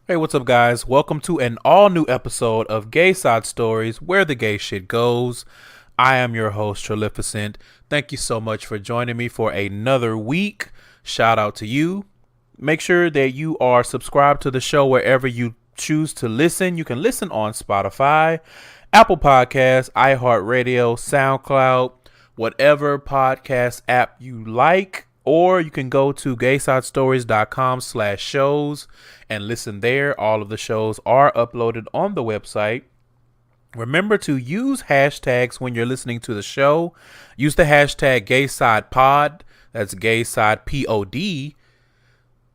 Hey, what's up, guys? Welcome to an all new episode of Gayside Stories, where the gay shit goes. I am your host, Trilificent. Thank you so much for joining me for another week. Shout out to you. Make sure that you are subscribed to the show wherever you choose to listen. You can listen on Spotify, Apple Podcasts, iHeartRadio, SoundCloud, whatever podcast app you like, or you can go to GaysideStories.com/shows and listen there. All of the shows are uploaded on the website. Remember to use hashtags when you're listening to the show. Use the hashtag GaysidePod. That's GaysidePod.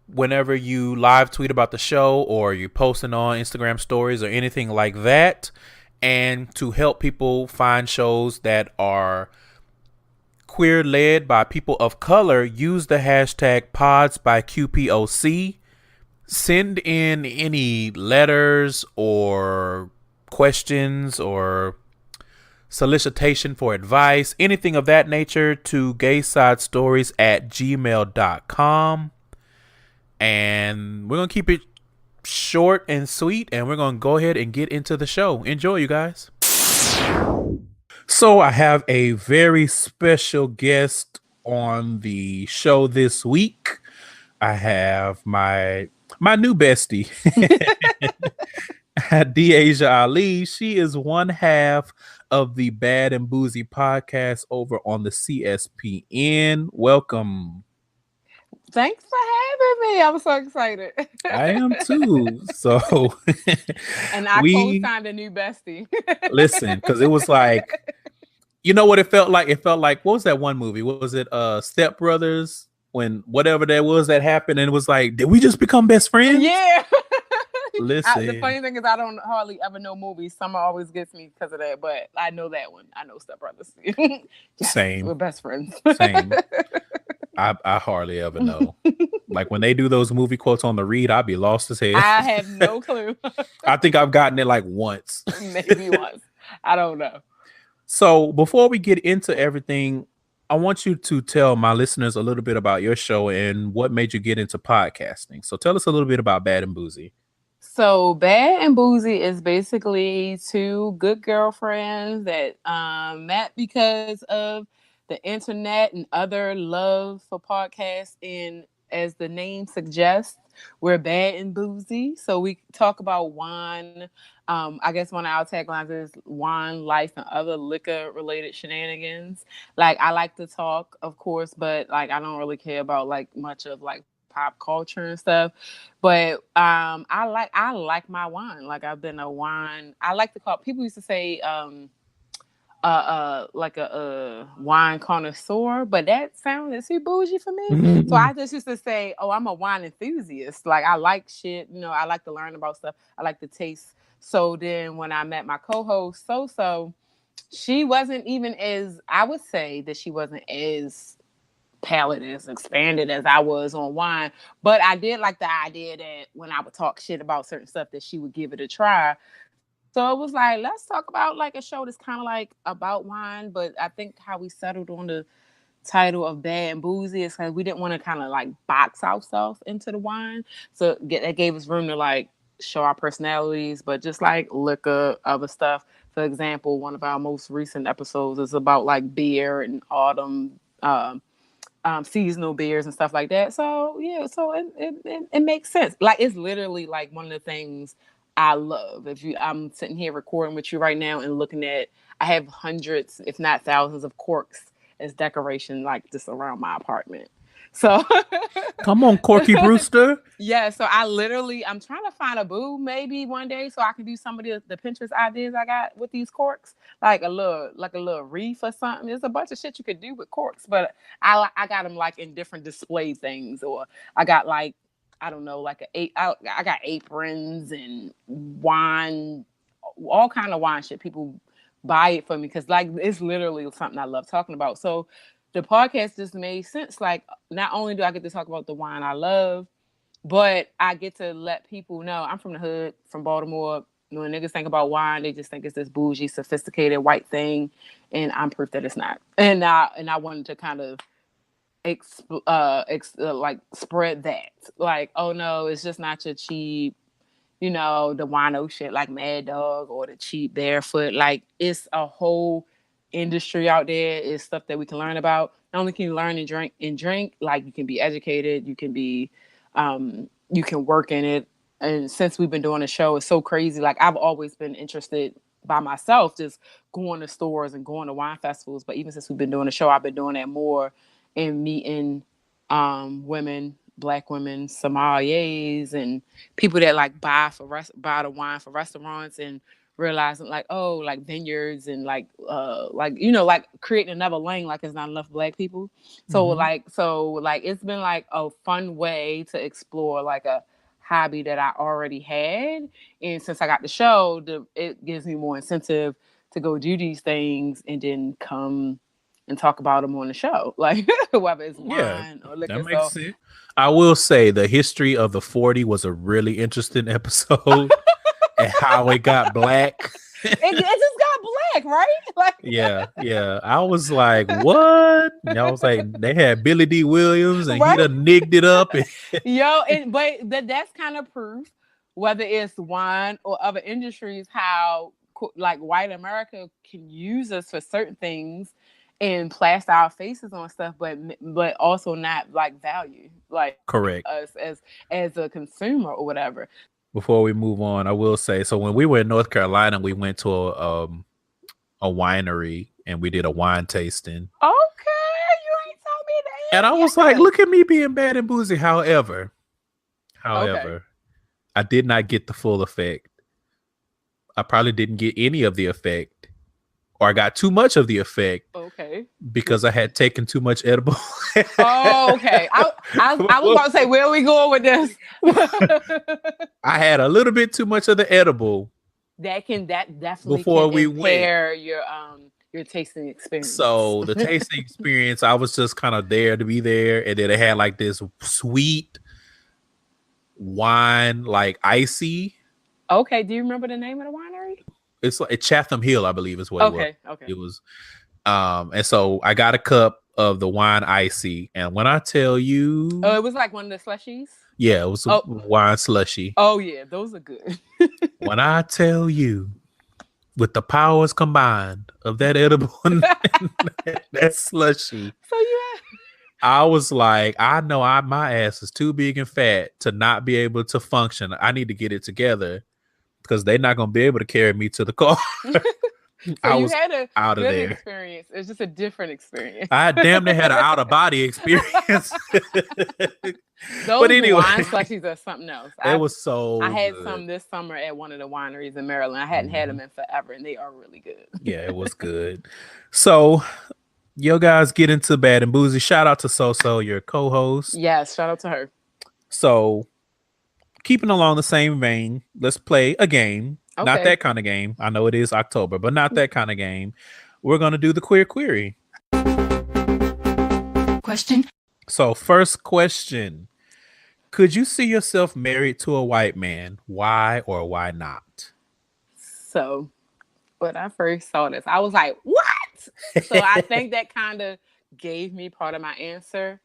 Whenever you live tweet about the show or you're posting on Instagram stories or anything like that. And to help people find shows that are queer led by people of color, use the hashtag pods by QPOC. Send in any letters or questions or solicitation for advice, anything of that nature, to GaysideStories@gmail.com. And we're going to keep it short and sweet, and we're going to go ahead and get into the show. Enjoy, you guys. So I have a very special guest on the show this week. I have my new bestie, DeeAsia Ali. She is one half of the Bad and Boozy podcast over on the CSPN. Welcome. Thanks for having me. I'm so excited. I am too. So and I we co-signed a new bestie. listen, because it was like, you know what it felt like? It felt like, what was that one movie? What was it? Step Brothers, when whatever that was that happened, and it was like, did we just become best friends? Yeah. Listen. The funny thing is, I don't hardly ever know movies. Summer always gets me because of that, but I know that one. I know Step Brothers. Yes, Same. we're best friends. Same. I hardly ever know. Like when they do those movie quotes on the read, I'd be lost as hell. I have no clue. I think I've gotten it like once. Maybe once. I don't know. So before we get into everything, I want you to tell my listeners a little bit about your show and what made you get into podcasting. So tell us a little bit about Bad and Boozy. So Bad and Boozy is basically two good girlfriends that met because of the internet and other love for podcasts. And as the name suggests, we're bad and boozy. So we talk about wine. I guess one of our taglines is wine, life, and other liquor-related shenanigans. Like, I like to talk, of course, but like I don't really care about like much of like pop culture and stuff. But I like my wine. Like I've been a wine. I like to call people used to say like a wine connoisseur, but that sounded too bougie for me. Mm-hmm. So I just used to say, oh, I'm a wine enthusiast. Like I like shit, I like to learn about stuff. I like to taste. So then when I met my co-host, So, she wasn't even I would say that she wasn't as palate as expanded as I was on wine. But I did like the idea that when I would talk shit about certain stuff that she would give it a try. So it was like, let's talk about like a show that's kind of like about wine. But I think how we settled on the title of Bad and Boozy is because we didn't want to kind of like box ourselves into the wine. So that gave us room to like show our personalities, but just like liquor, other stuff. For example, one of our most recent episodes is about like beer and autumn seasonal beers and stuff like that. So yeah, so it makes sense. Like it's literally like one of the things I love. I'm sitting here recording with you right now and looking at, I have hundreds, if not thousands, of corks as decoration, like just around my apartment. So come on, Corky Brewster. Yeah, so I'm trying to find a boo maybe one day so I can do some of the Pinterest ideas I got with these corks, like a little wreath or something. There's a bunch of shit you could do with corks, but I got them like in different display things, or I got like, I don't know, like I got aprons and wine, all kind of wine shit. People buy it for me because like it's literally something I love talking about. So the podcast just made sense. Like not only do I get to talk about the wine I love, but I get to let people know I'm from the hood, from Baltimore. When niggas think about wine, they just think it's this bougie, sophisticated white thing, and I'm proof that it's not. And I wanted to kind of like spread that. Like, oh no, it's just not your cheap the wino shit like Mad Dog or the Cheap Barefoot. Like, it's a whole industry out there. It's stuff that we can learn about. Not only can you learn and drink, like you can be educated, you can you can work in it. And since we've been doing the show, it's so crazy. Like, I've always been interested by myself, just going to stores and going to wine festivals. But even since we've been doing the show, I've been doing that more and meeting women, Black women, sommeliers, and people that like buy the wine for restaurants, and realizing like, oh, like vineyards and like like creating another lane, like there's not enough Black people. So like it's been like a fun way to explore like a hobby that I already had. And since I got the show, it gives me more incentive to go do these things and then come and talk about them on the show, like whether it's wine or liquor. That makes sense. I will say the history of the 40 was a really interesting episode and how it got Black. It just got Black, right? Like, yeah. I was like, what? And I was like, they had Billy D. Williams and he done nigged it up. But that's kind of proof, whether it's wine or other industries, how like white America can use us for certain things and plaster our faces on stuff, but also not like value, like correct us as a consumer or whatever. Before we move on, I will say, so when we were in North Carolina, we went to a winery and we did a wine tasting. Okay, you ain't told me that. And I was like, look at me being bad and boozy. However, I did not get the full effect. I probably didn't get any of the effect, or I got too much of the effect. Okay. Because I had taken too much edible. Oh, okay. I was about to say, where are we going with this? I had a little bit too much of the edible. That definitely before can we impair your tasting experience. So the tasting experience, I was just kind of there to be there, and then it had like this sweet wine, like icy. Okay, do you remember the name of the winery? It's like Chatham Hill, I believe, is what it was. Okay. It was, and so I got a cup of the wine icy, and when I tell you, it was like one of the slushies. Yeah, it was a wine slushy. Oh yeah, those are good. When I tell you, with the powers combined of that edible and that slushy, I was like, I know my ass is too big and fat to not be able to function. I need to get it together because they're not going to be able to carry me to the car. So you had a good experience. It's just a different experience. I damn near had an out of body experience. Those wine slushies are something else. It was so. I had good. some this summer at one of the wineries in Maryland. I hadn't had them in forever, and they are really good. Yeah, it was good. So, yo guys, get into Bad and Boozy. Shout out to So, your co-host. Yes, shout out to her. So, keeping along the same vein, let's play a game. Okay. Not that kind of game. I know it is October, but not that kind of game. We're going to do the Queer Query. Question. So, first question. Could you see yourself married to a white man? Why or why not? So, when I first saw this, I was like, what? So, I think that kind of gave me part of my answer.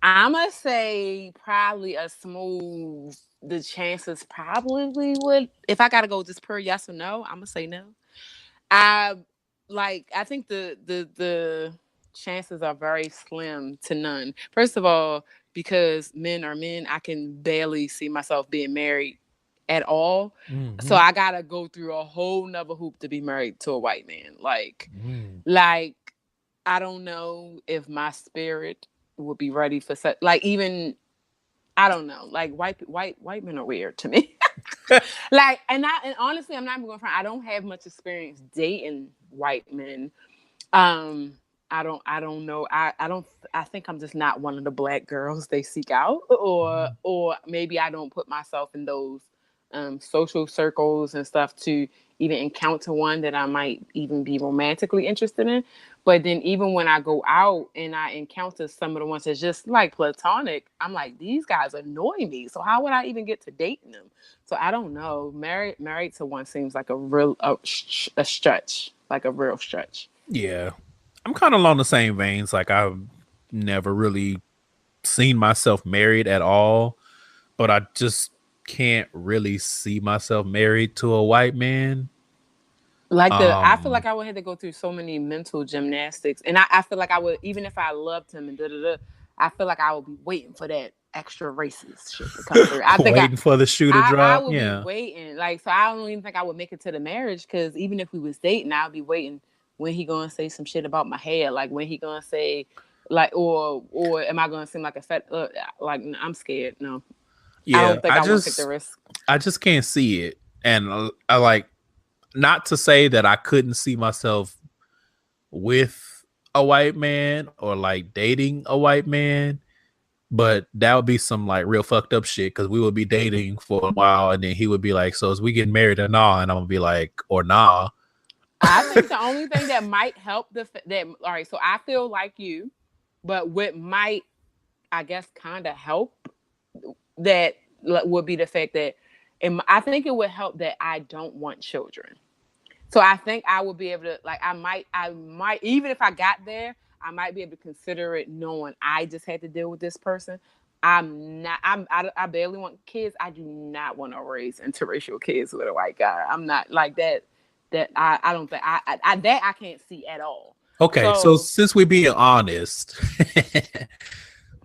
I'm going to say probably the chances probably would, if I got to go just per yes or no, I'm going to say no. I think the chances are very slim to none. First of all, because men are men, I can barely see myself being married at all. Mm-hmm. So I got to go through a whole nother hoop to be married to a white man. Like, I don't know if my spirit would be ready for such, like, even, I don't know, like white men are weird to me. Like, and honestly, I'm not even going to front. I don't have much experience dating white men. I don't know. I think I'm just not one of the black girls they seek out, or maybe I don't put myself in those social circles and stuff to even encounter one that I might even be romantically interested in. But then even when I go out and I encounter some of the ones that's just like platonic, I'm like, these guys annoy me. So how would I even get to dating them? So I don't know. Married to one seems like a stretch, like a real stretch. Yeah. I'm kind of along the same veins. Like, I've never really seen myself married at all, but I just can't really see myself married to a white man. Like I feel like I would have to go through so many mental gymnastics, and I feel like I would, even if I loved him and I feel like I would be waiting for that extra racist shit to come through. I think waiting for the shoe to drop. I would be waiting, like, so I don't even think I would make it to the marriage, because even if we was dating, I'd be waiting when he gonna say some shit about my hair, like when he gonna say, like, or am I gonna seem like a fat, like, I'm scared. No, yeah, I don't think I want to take the risk. I just can't see it, and I like. Not to say that I couldn't see myself with a white man or like dating a white man, but that would be some like real fucked up shit, because we would be dating for a while and then he would be like, so is we getting married or nah? And I'm gonna be like, or nah. I think the only thing that might help all right, so I feel like you, but what might, I guess, kind of help that would be the fact that, and I think it would help that I don't want children. So I think I would be able to, like, I might, even if I got there, I might be able to consider it, knowing I just had to deal with this person. I barely want kids. I do not want to raise interracial kids with a white guy. I'm not like that. I don't think that I can't see at all. Okay, so since we're being honest,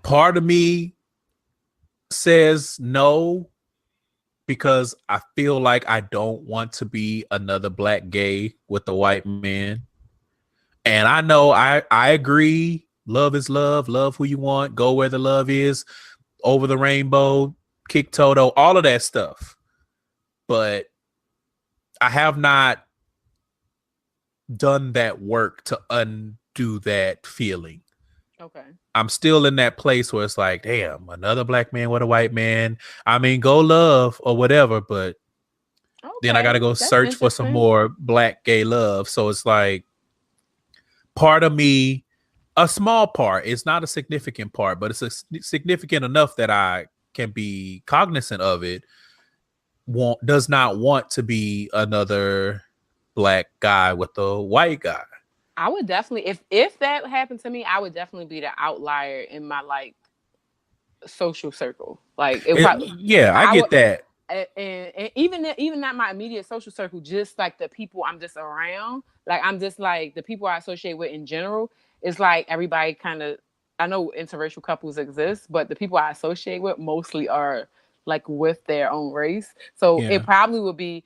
part of me says no, because I feel like I don't want to be another black gay with a white man. And I know I agree. Love is love. Love who you want. Go where the love is. Over the rainbow. Kick Toto. All of that stuff. But I have not done that work to undo that feeling. Okay. I'm still in that place where it's like, damn, another black man with a white man. I mean, go love or whatever, but then I got to go search for some more black gay love. So it's like, part of me, a small part, it's not a significant part, but it's significant enough that I can be cognizant of it, does not want to be another black guy with a white guy. I would definitely, if that happened to me, I would definitely be the outlier in my like social circle. Like, I get that. And even not my immediate social circle, just like the people I'm just around. Like, I'm just like, the people I associate with in general. It's like everybody kind of, I know interracial couples exist, but the people I associate with mostly are like with their own race. So it probably would be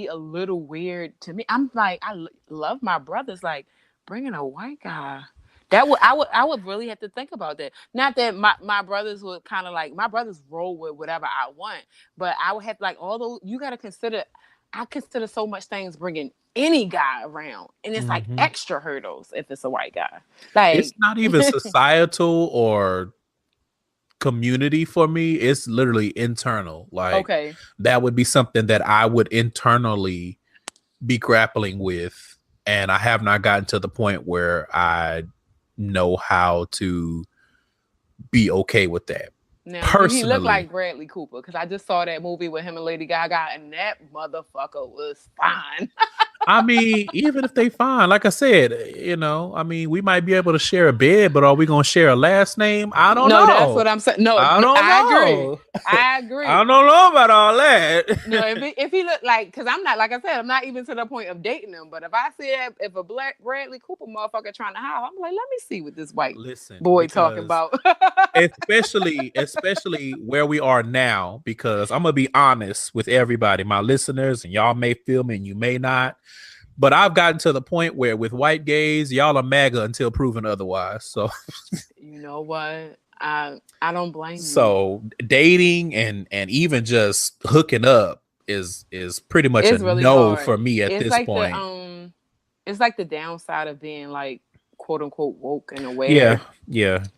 a little weird to me. I'm like, I love my brothers, like bringing a white guy. I would really have to think about that. Not that my brothers would kind of like, my brothers roll with whatever I want, but I would have like all those, you got to consider, I consider so much things bringing any guy around, and it's like extra hurdles if it's a white guy. Like, it's not even societal or community for me. It's literally internal. Like, that would be something that I would internally be grappling with, and I have not gotten to the point where I know how to be okay with that. Now, personally, he looked like Bradley Cooper, because I just saw that movie with him and Lady Gaga, and that motherfucker was fine. I mean, even if they fine, like I said, I mean, we might be able to share a bed, but are we going to share a last name? I don't know. No, that's what I'm saying. No, I agree. I don't know about all that. No, if he look like, because I'm not, like I said, I'm not even to the point of dating him. But if I see if a black Bradley Cooper motherfucker trying to howl, I'm like, let me see what this white boy talking about. especially where we are now, because I'm gonna be honest with everybody, my listeners, and y'all may feel me and you may not. But I've gotten to the point where with white gays, y'all are MAGA until proven otherwise. So you know what? I don't blame you. So dating and even just hooking up is pretty much a really no hard for me at this point. It's like the downside of being like quote unquote woke in a way. Yeah.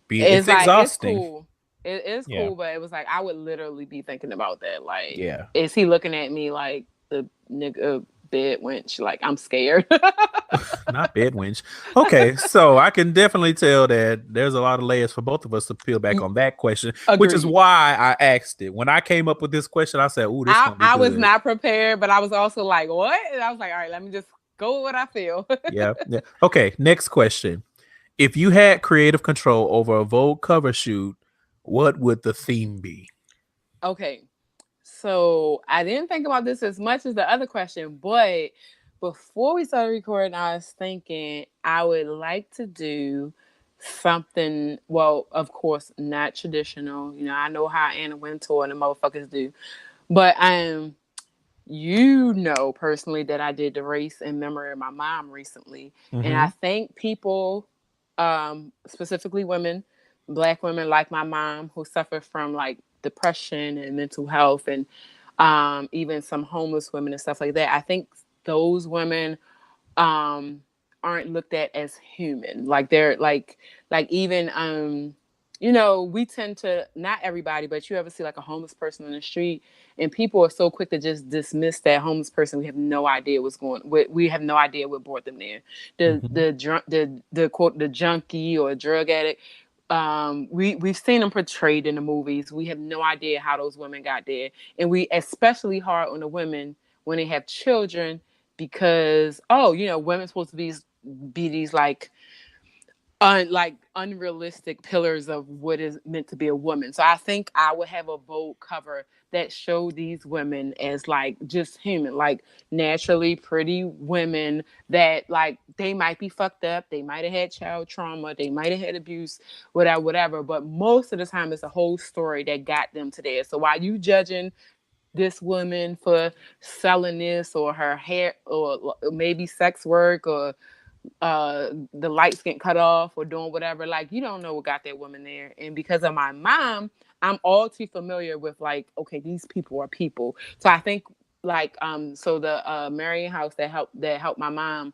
It's like, exhausting. It's cool. It is cool, but it was like I would literally be thinking about that. Like, is he looking at me like the nigga bed wench? Like, I'm scared. Not bed wench. Okay, so I can definitely tell that there's a lot of layers for both of us to peel back on that question. Agreed. Which is why I asked it. When I came up with this question, I said, "Ooh, this gonna be good." Was not prepared, but I was also like, "What?" And I was like, "All right, let me just go with what I feel." Yeah. Okay, next question. If you had creative control over a Vogue cover shoot, what would the theme be? Okay, So I didn't think about this as much as the other question, but before we started recording, I was thinking I would like to do something. Well, of course, not traditional. You know, I know how Anna Wintour and the motherfuckers do, but you know personally that I did the race in memory of my mom recently, and I think people, specifically women, Black women like my mom who suffer from like depression and mental health, and even some homeless women and stuff like that. I think those women aren't looked at as human. Like they're like even you know, we tend to, not everybody, but you ever see like a homeless person on the street and people are so quick to just dismiss that homeless person. We have no idea what's going, we have no idea what brought them there. The drunk, the quote, the junkie or drug addict, we've seen them portrayed in the movies. We have no idea how those women got there, and we especially hard on the women when they have children because, oh, you know, women's supposed to be these like unrealistic pillars of what is meant to be a woman. So I think I would have a Vogue cover that showed these women as like just human, like naturally pretty women that like they might be fucked up, they might have had child trauma, they might have had abuse, whatever. But most of the time it's a whole story that got them to there. So while you judging this woman for selling this or her hair or maybe sex work or the lights get cut off or doing whatever, like you don't know what got that woman there. And because of my mom, I'm all too familiar with like, okay, these people are people. So I think like so the Marion House that helped my mom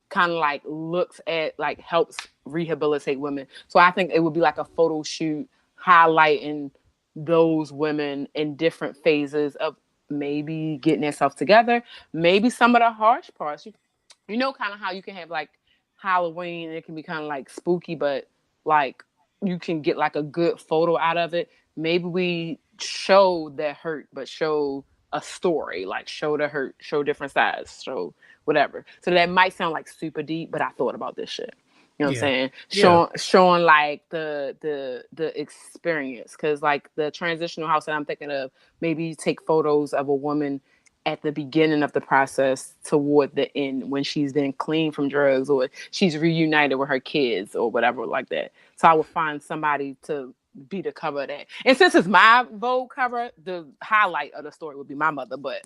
kind of like looks at like helps rehabilitate women. So I think it would be like a photo shoot highlighting those women in different phases of maybe getting themselves together, maybe some of the harsh parts. You know, kind of how you can have like Halloween and it can be kind of like spooky, but like you can get like a good photo out of it. Maybe we show that hurt, but show a story, like show the hurt, show different sides, show whatever. So that might sound like super deep, but I thought about this shit. You know what I'm saying? Showing like the experience, because like the transitional house that I'm thinking of, maybe you take photos of a woman at the beginning of the process toward the end when she's been clean from drugs or she's reunited with her kids or whatever like that. So I would find somebody to be the cover of that. And since it's my Vogue cover, the highlight of the story would be my mother, but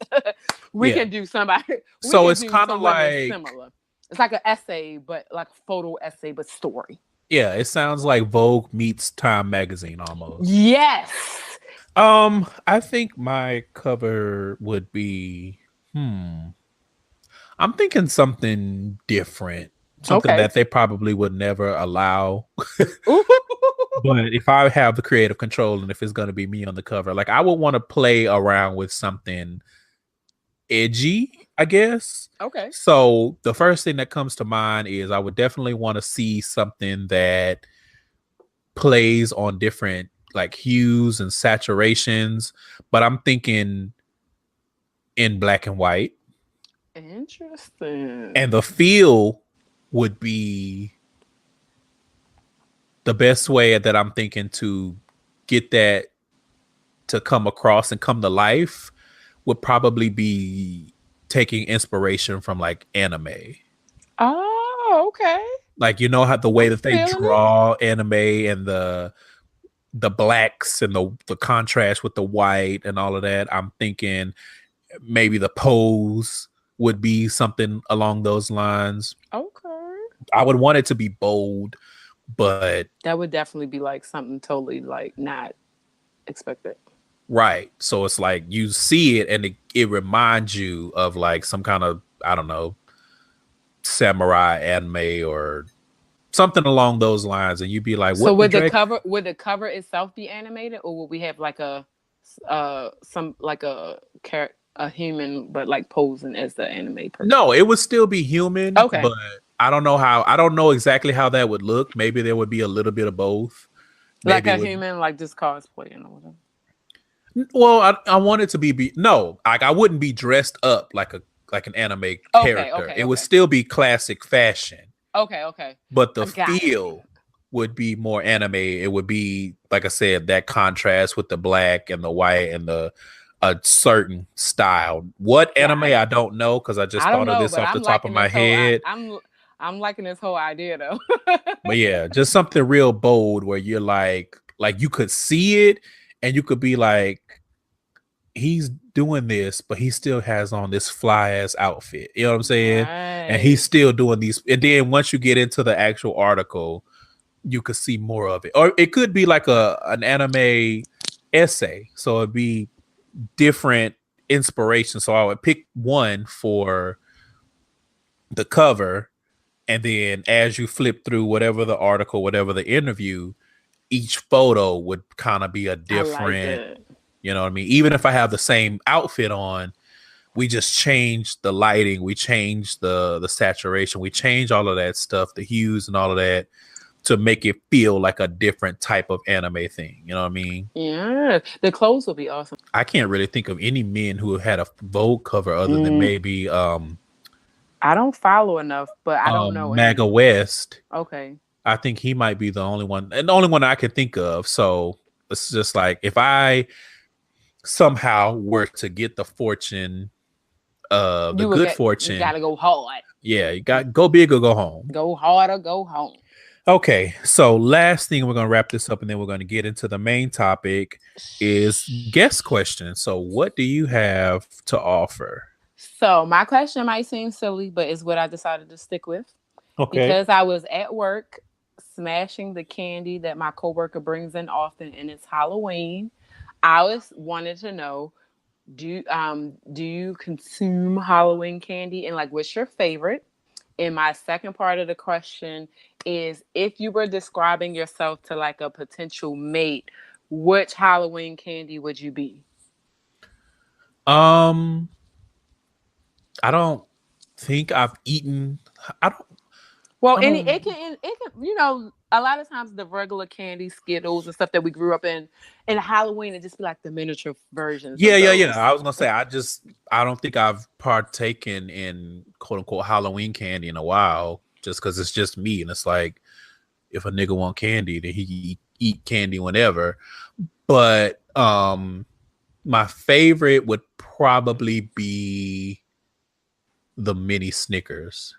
we can do somebody. So it's kind of like similar. It's like an essay, but like a photo essay, but story. Yeah, it sounds like Vogue meets Time magazine almost. Yes. I think my cover would be I'm thinking something different. Something that they probably would never allow. But if I have the creative control and if it's going to be me on the cover, like I would want to play around with something edgy, I guess. Okay. So the first thing that comes to mind is I would definitely want to see something that plays on different like hues and saturations, but I'm thinking in black and white. Interesting. And the feel would be the best way that I'm thinking to get that to come across and come to life would probably be taking inspiration from like anime. Oh, okay. Like, you know how the way that they draw anime and the blacks and the contrast with the white and all of that. I'm thinking maybe the pose would be something along those lines. Okay. I would want it to be bold, but that would definitely be like something totally like not expected. Right. So it's like you see it and it reminds you of like some kind of, I don't know, samurai anime or something along those lines, and you'd be like, "What?" So would the cover itself be animated, or would we have like a human but like posing as the anime person? No, it would still be human. Okay, but I don't know exactly how that would look. Maybe there would be a little bit of both. Maybe like a human, like just cosplaying or whatever. Well, I want it to be no, like I wouldn't be dressed up like an anime character. It would still be classic fashion. Okay. But the feel would be more anime. It would be, like I said, that contrast with the black and the white and the a certain style. What anime I don't know, because I just thought of this off the top of my head. I'm liking this whole idea though. But yeah, just something real bold where you're like you could see it and you could be like, he's doing this, but he still has on this fly ass outfit. You know what I'm saying? Right. And he's still doing these. And then once you get into the actual article, you could see more of it. Or it could be like an anime essay. So it'd be different inspiration. So I would pick one for the cover, and then as you flip through whatever the article, whatever the interview, each photo would kind of be a different, you know what I mean? Even if I have the same outfit on, we just change the lighting, we change the saturation, we change all of that stuff, the hues and all of that, to make it feel like a different type of anime thing. You know what I mean? Yeah, the clothes will be awesome. I can't really think of any men who have had a Vogue cover other than maybe I don't follow enough, but I don't know. Maga West. Okay. I think he might be the only one, and the only one I can think of. So it's just like, if I somehow were to get the fortune, fortune, you gotta go hard. Yeah, you got go big or go home. Go hard or go home. Okay, so last thing, we're gonna wrap this up, and then we're gonna get into the main topic, is guest questions. So what do you have to offer? So my question might seem silly, but it's what I decided to stick with. Okay. Because I was at work smashing the candy that my coworker brings in often, and it's Halloween. I wanted to know, do you consume Halloween candy, and like, what's your favorite? And my second part of the question is, if you were describing yourself to like a potential mate, which Halloween candy would you be? I don't think I've eaten. It can, you know, a lot of times the regular candy, Skittles and stuff that we grew up in Halloween, it just be like the miniature versions. Yeah. I was gonna say, I don't think I've partaken in quote unquote Halloween candy in a while, just because it's just me, and it's like, if a nigga want candy, then he eat candy whenever. But my favorite would probably be the mini Snickers.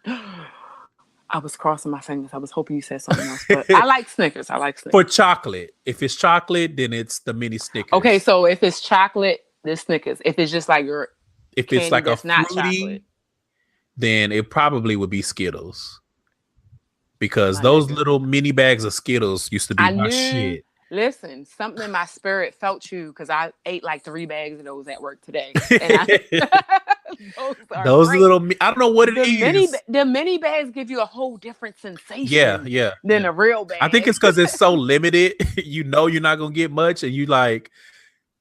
I was crossing my fingers. I was hoping you said something else, but I like Snickers. For chocolate. If it's chocolate, then it's the mini Snickers. Okay, so if it's chocolate, the Snickers. If it's just like if it's like a fruity, then it probably would be Skittles. Because those little mini bags of Skittles used to be my shit. Listen, something in my spirit felt you, because I ate like 3 bags of those at work today. And those little, I don't know what it is. The mini bags give you a whole different sensation. Than a real bag. I think it's because it's so limited. You know you're not gonna get much, and you like,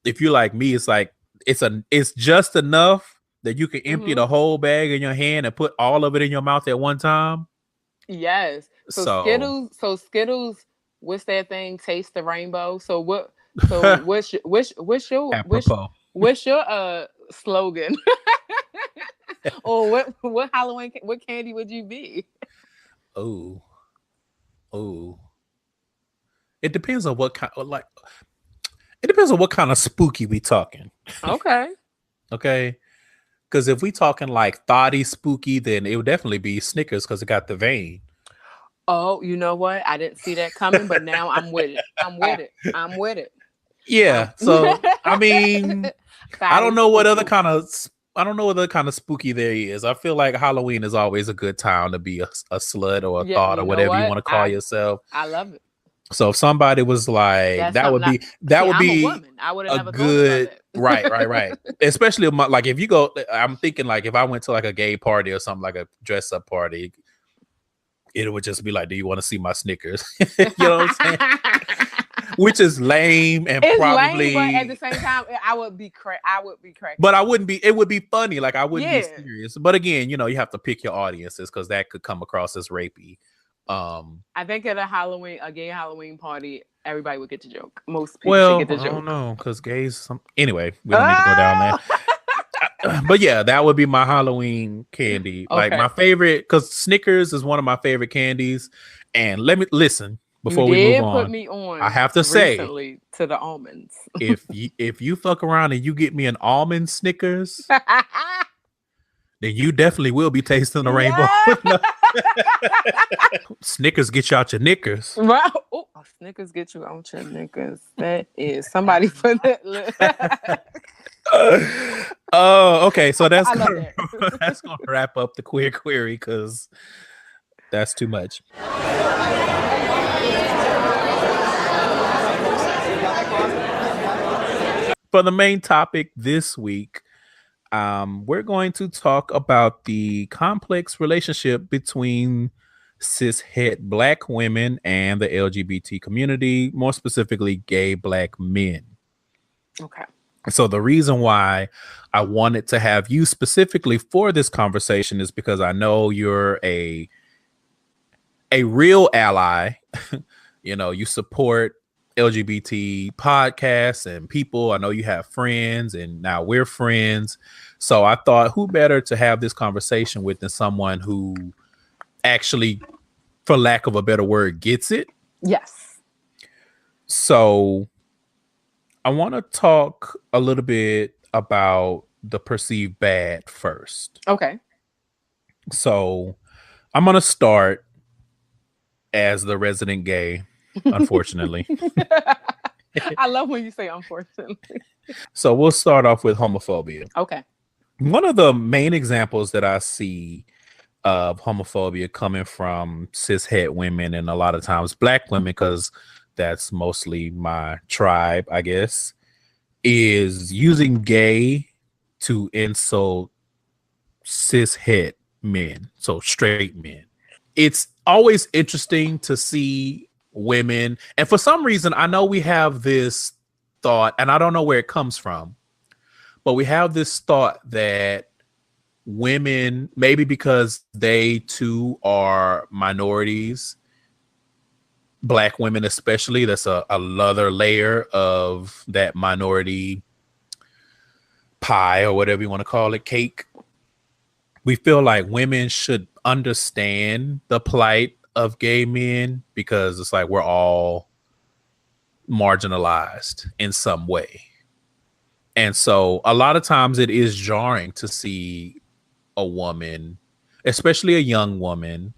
if you're like me, it's like it's just enough that you can empty the whole bag in your hand and put all of it in your mouth at one time. Yes. So Skittles. What's that thing? Taste the rainbow. So what's your slogan? Or what Halloween, what candy would you be? Oh. It depends on what kind of spooky we talking. Okay. Because if we talking like thoughty spooky, then it would definitely be Snickers, because it got the vein. Oh, you know what? I didn't see that coming, but now I'm with it. Yeah. So I mean, I don't know what other kind of spooky there is. I feel like Halloween is always a good time to be a slut or a thought or whatever you want to call yourself. I love it. So if somebody was like, that would be I would have never good, right. Especially like if you go, I'm thinking like if I went to like a gay party or something, like a dress up party, it would just be like, do you want to see my Snickers? You know what I'm saying? Which is lame, and it's probably lame, but at the same time, I would be cracking. But I wouldn't be. It would be funny. Like I wouldn't be serious. But again, you know, you have to pick your audiences, because that could come across as rapey. I think at a gay Halloween party, everybody would get the joke. Most people should get the joke. I don't know, because gays. Anyway, we don't need to go down there. But yeah, that would be my Halloween candy. Okay. Like my favorite, because Snickers is one of my favorite candies. And listen, You before we move did put on, me I on have to say, recently to the almonds. if you fuck around and you get me an almond Snickers, then you definitely will be tasting the rainbow. Yeah. Snickers get you out your knickers. Wow. Oh, Snickers get you on your knickers. That is somebody put that. Oh, okay. So that's I love gonna, that. that's gonna wrap up the queer query because that's too much. For the main topic this week, we're going to talk about the complex relationship between cishet black women and the LGBT community, more specifically, gay black men. Okay. So the reason why I wanted to have you specifically for this conversation is because I know you're a real ally. You know, you support LGBT podcasts and people. I know you have friends, and now we're friends. So I thought, who better to have this conversation with than someone who actually, for lack of a better word, gets it? Yes. So I want to talk a little bit about the perceived bad first. Okay. So I'm going to start as the resident gay, unfortunately. I love when you say unfortunately. So we'll start off with homophobia. Okay. One of the main examples that I see of homophobia coming from cishet women and a lot of times black women, because that's mostly my tribe, I guess, is using gay to insult cishet men, so straight men. It's always interesting to see women, and for some reason, I know we have this thought, and I don't know where it comes from, but we have this thought that women, maybe because they too are minorities, black women especially, that's another layer of that minority pie or whatever you want to call it, cake. We feel like women should understand the plight of gay men because it's like we're all marginalized in some way. And so a lot of times it is jarring to see a woman, especially a young woman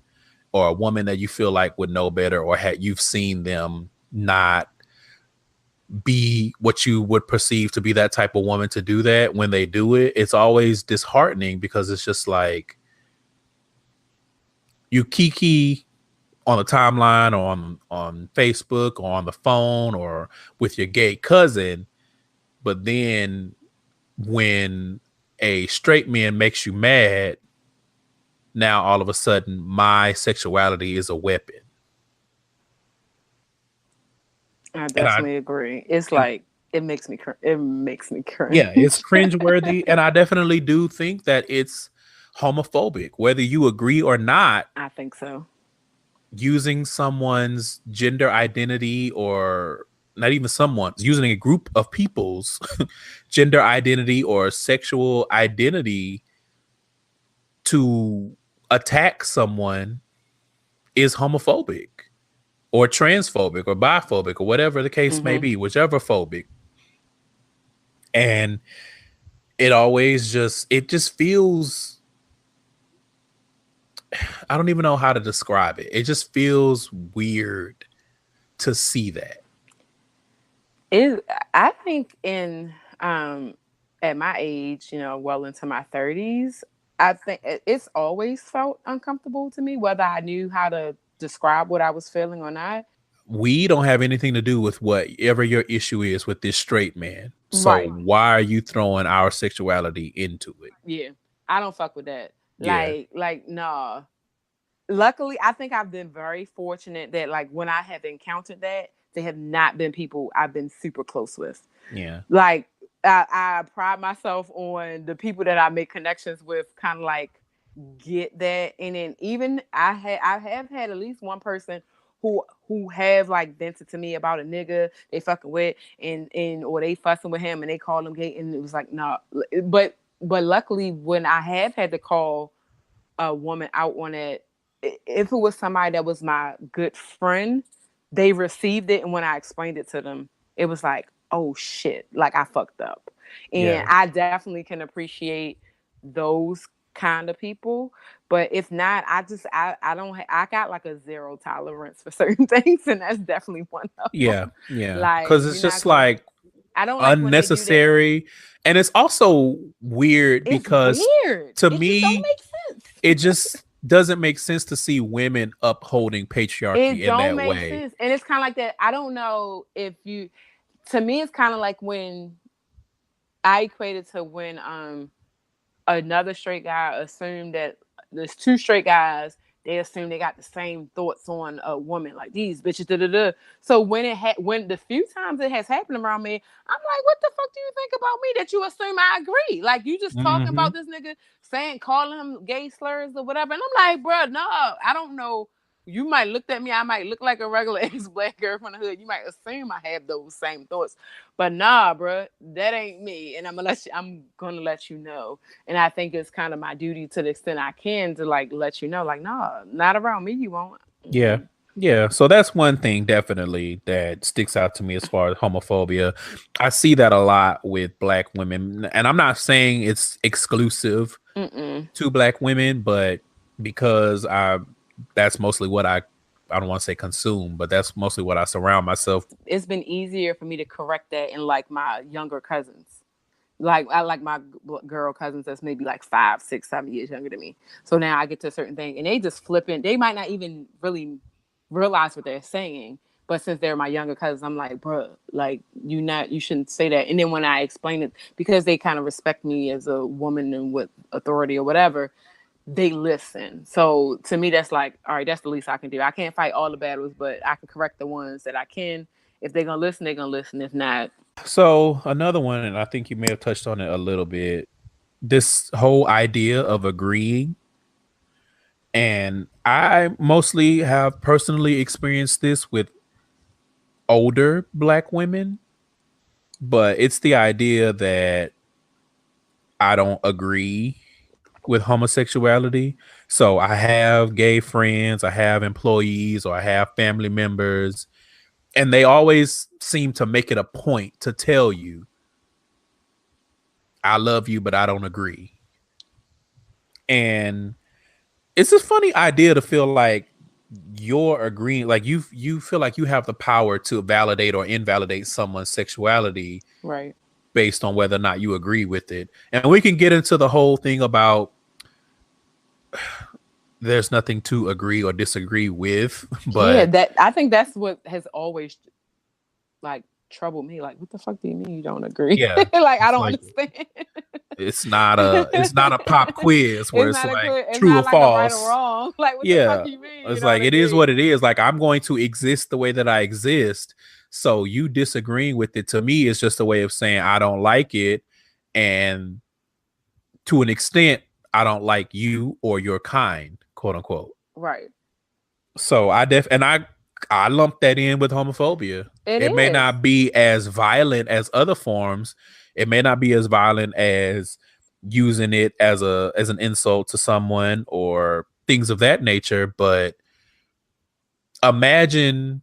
or a woman that you feel like would know better, or you've seen them not be what you would perceive to be that type of woman, to do that. When they do it, it's always disheartening because it's just like you kiki on the timeline or on Facebook or on the phone or with your gay cousin, but then when a straight man makes you mad, now all of a sudden my sexuality is a weapon. I definitely agree. It's like it makes me cringe. Yeah, it's cringeworthy, and I definitely do think that it's homophobic, whether you agree or not. I think so. Using someone's gender identity, or not even someone's, using a group of people's gender identity or sexual identity to attack someone is homophobic or transphobic or biphobic or whatever the case may be, whichever phobic. And it always just feels, I don't even know how to describe it. It just feels weird to see that. I think in at my age, well into my 30s, I think it's always felt uncomfortable to me, whether I knew how to describe what I was feeling or not. We don't have anything to do with whatever your issue is with this straight man. So why are you throwing our sexuality into it? Yeah, I don't fuck with that. Like, nah. Luckily, I think I've been very fortunate that, like, when I have encountered that, they have not been people I've been super close with. Yeah. Like, I pride myself on the people that I make connections with, kind of like get that. And then even I have had at least one person who have like vented to me about a nigga they fucking with, and or they fussing with him and they call him gay, and it was like, no. But luckily, when I have had to call a woman out on it, if it was somebody that was my good friend, they received it, and when I explained it to them, it was like, oh shit, like I fucked up. And I definitely can appreciate those kind of people. But if not, I don't I got like a zero tolerance for certain things, and that's definitely one of them. Yeah. Like, Because it's just like I don't like when they do that. unnecessary, and it's also weird because weird. to It me, just don't make sense. it just doesn't make sense to see women upholding patriarchy in that way. Sense. And it's kind of like that. I don't know if you. To me, it's kind of like when I equated to when another straight guy assumed that there's two straight guys. They assume they got the same thoughts on a woman, like these bitches. Da, da, da. So when when the few times it has happened around me, I'm like, what the fuck do you think about me that you assume I agree? Like, you just talking about this nigga calling him gay slurs or whatever, and I'm like, bro, no, I don't know. You might look at me, I might look like a regular ex-black girl from the hood. You might assume I have those same thoughts, but nah, bro, that ain't me. And I'm gonna let you know. And I think it's kind of my duty to the extent I can to like let you know, like, nah, not around me, you won't. Yeah. So that's one thing definitely that sticks out to me as far as homophobia. I see that a lot with black women, and I'm not saying it's exclusive to black women, but because that's mostly what I don't want to say consume, but that's mostly what I surround myself. It's been easier for me to correct that in like my younger cousins. Like, I like my girl cousins that's maybe like 5, 6, 7 years younger than me. So now I get to a certain thing and they just flipping. They might not even really realize what they're saying, but since they're my younger cousins, I'm like, bro, like you shouldn't say that. And then when I explain it, because they kind of respect me as a woman and with authority or whatever, they listen. So to me, that's like, all right, that's the least I can do. I can't fight all the battles, but I can correct the ones that I can. If they're gonna listen, they're gonna listen. If not. So another one, and I think you may have touched on it a little bit, this whole idea of agreeing. And I mostly have personally experienced this with older black women, but it's the idea that I don't agree with homosexuality. So I have gay friends, I have employees, or I have family members, and they always seem to make it a point to tell you, I love you, but I don't agree. And it's a funny idea to feel like you're agreeing, like you feel like you have the power to validate or invalidate someone's sexuality, right, based on whether or not you agree with it. And we can get into the whole thing about there's nothing to agree or disagree with, but yeah, that I think that's what has always like troubled me. Like, what the fuck do you mean you don't agree? Yeah, like, I don't understand. It's not a pop quiz where it's like true or like false, right or wrong. Like, what the fuck do you mean? It's like it is what it is. Like, I'm going to exist the way that I exist. So you disagreeing with it, to me, is just a way of saying I don't like it, and to an extent, I don't like you or your kind, quote unquote. Right. So I lump that in with homophobia. It may not be as violent as other forms. It may not be as violent as using it as an insult to someone or things of that nature, but imagine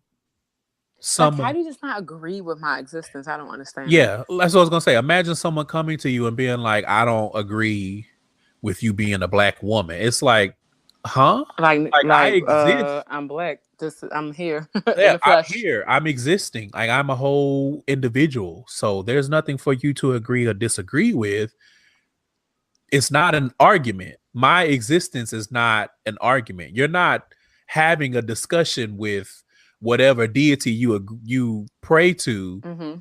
someone. Like, how do you just not agree with my existence? I don't understand. Yeah, that's what I was gonna say. Imagine someone coming to you and being like, "I don't agree with you being a black woman." It's like, huh? Like I exist. I'm black. I'm here. Yeah, I'm here. I'm existing. Like, I'm a whole individual. So there's nothing for you to agree or disagree with. It's not an argument. My existence is not an argument. You're not having a discussion with whatever deity you pray to,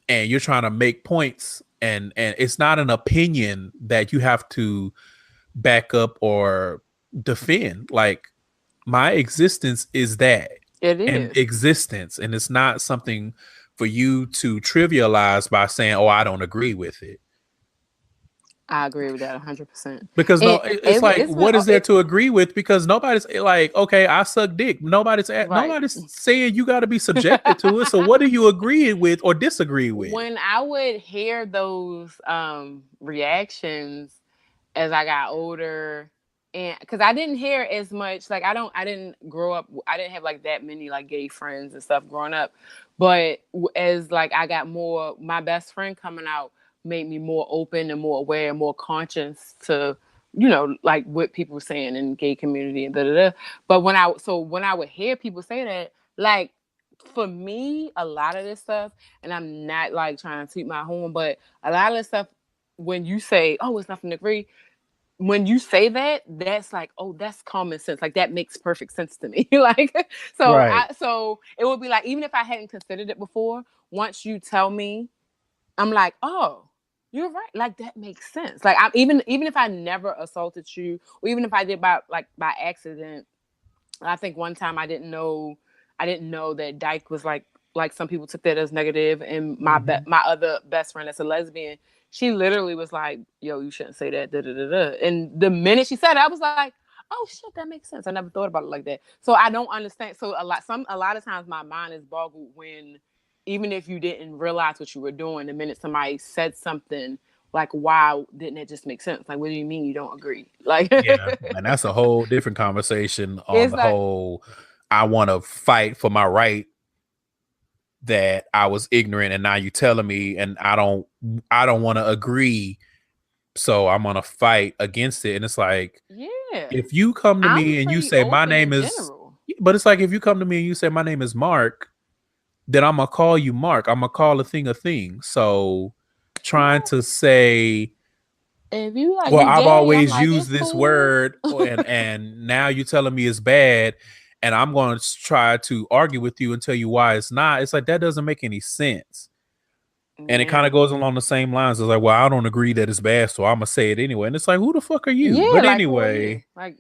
and you're trying to make points, and it's not an opinion that you have to back up or defend. Like, my existence is that. It is an existence, and it's not something for you to trivialize by saying, "Oh, I don't agree with it." I agree with that 100%. Because what is there to agree with? Because nobody's like, okay, I suck dick. Nobody's saying you got to be subjected to it. So what do you agree with or disagree with? When I would hear those reactions as I got older, and because I didn't hear as much, like I didn't grow up, I didn't have like that many like gay friends and stuff growing up, but as like I got more, my best friend coming out made me more open and more aware and more conscious to, like what people were saying in the gay community and da da da. But when I would hear people say that, like for me, a lot of this stuff, and I'm not like trying to toot my horn, but a lot of this stuff, when you say, "Oh, it's nothing to agree," when you say that, that's like, oh, that's common sense. Like that makes perfect sense to me. Like, Right. so it would be like, even if I hadn't considered it before, once you tell me, I'm like, oh, you're right. Like that makes sense. Like I'm even if I never assaulted you, or even if I did by accident. I think one time I didn't know that dyke was like some people took that as negative, and my other best friend that's a lesbian, she literally was like, "Yo, you shouldn't say that." Da, da, da, da. And the minute she said it, I was like, "Oh shit, that makes sense." I never thought about it like that. So I don't understand. So a lot of times my mind is boggled when, even if you didn't realize what you were doing, the minute somebody said something, like, why didn't it just make sense? Like, what do you mean you don't agree? Like, Yeah, and that's a whole different conversation on it's the like, whole. I want to fight for my right that I was ignorant, and now you telling me, and I don't want to agree, so I'm gonna fight against it. And it's like, yeah, if you come to I'm me and you pretty say my open name in is, general. but it's like if you come to me and you say my name is Mark, then I'm gonna call you Mark. I'm gonna call a thing a thing. So trying Well, to say, if you like well, you I've gay, I'm always like, used it's this cool. word, and now you're telling me it's bad, and I'm going to try to argue with you and tell you why it's not. It's like that doesn't make any sense. And it kind Yeah. of goes along the same lines. It's like, well, I don't agree that it's bad, so I'm gonna say it anyway. And it's like, who the fuck are you? Yeah, But like who are you? anyway, Like,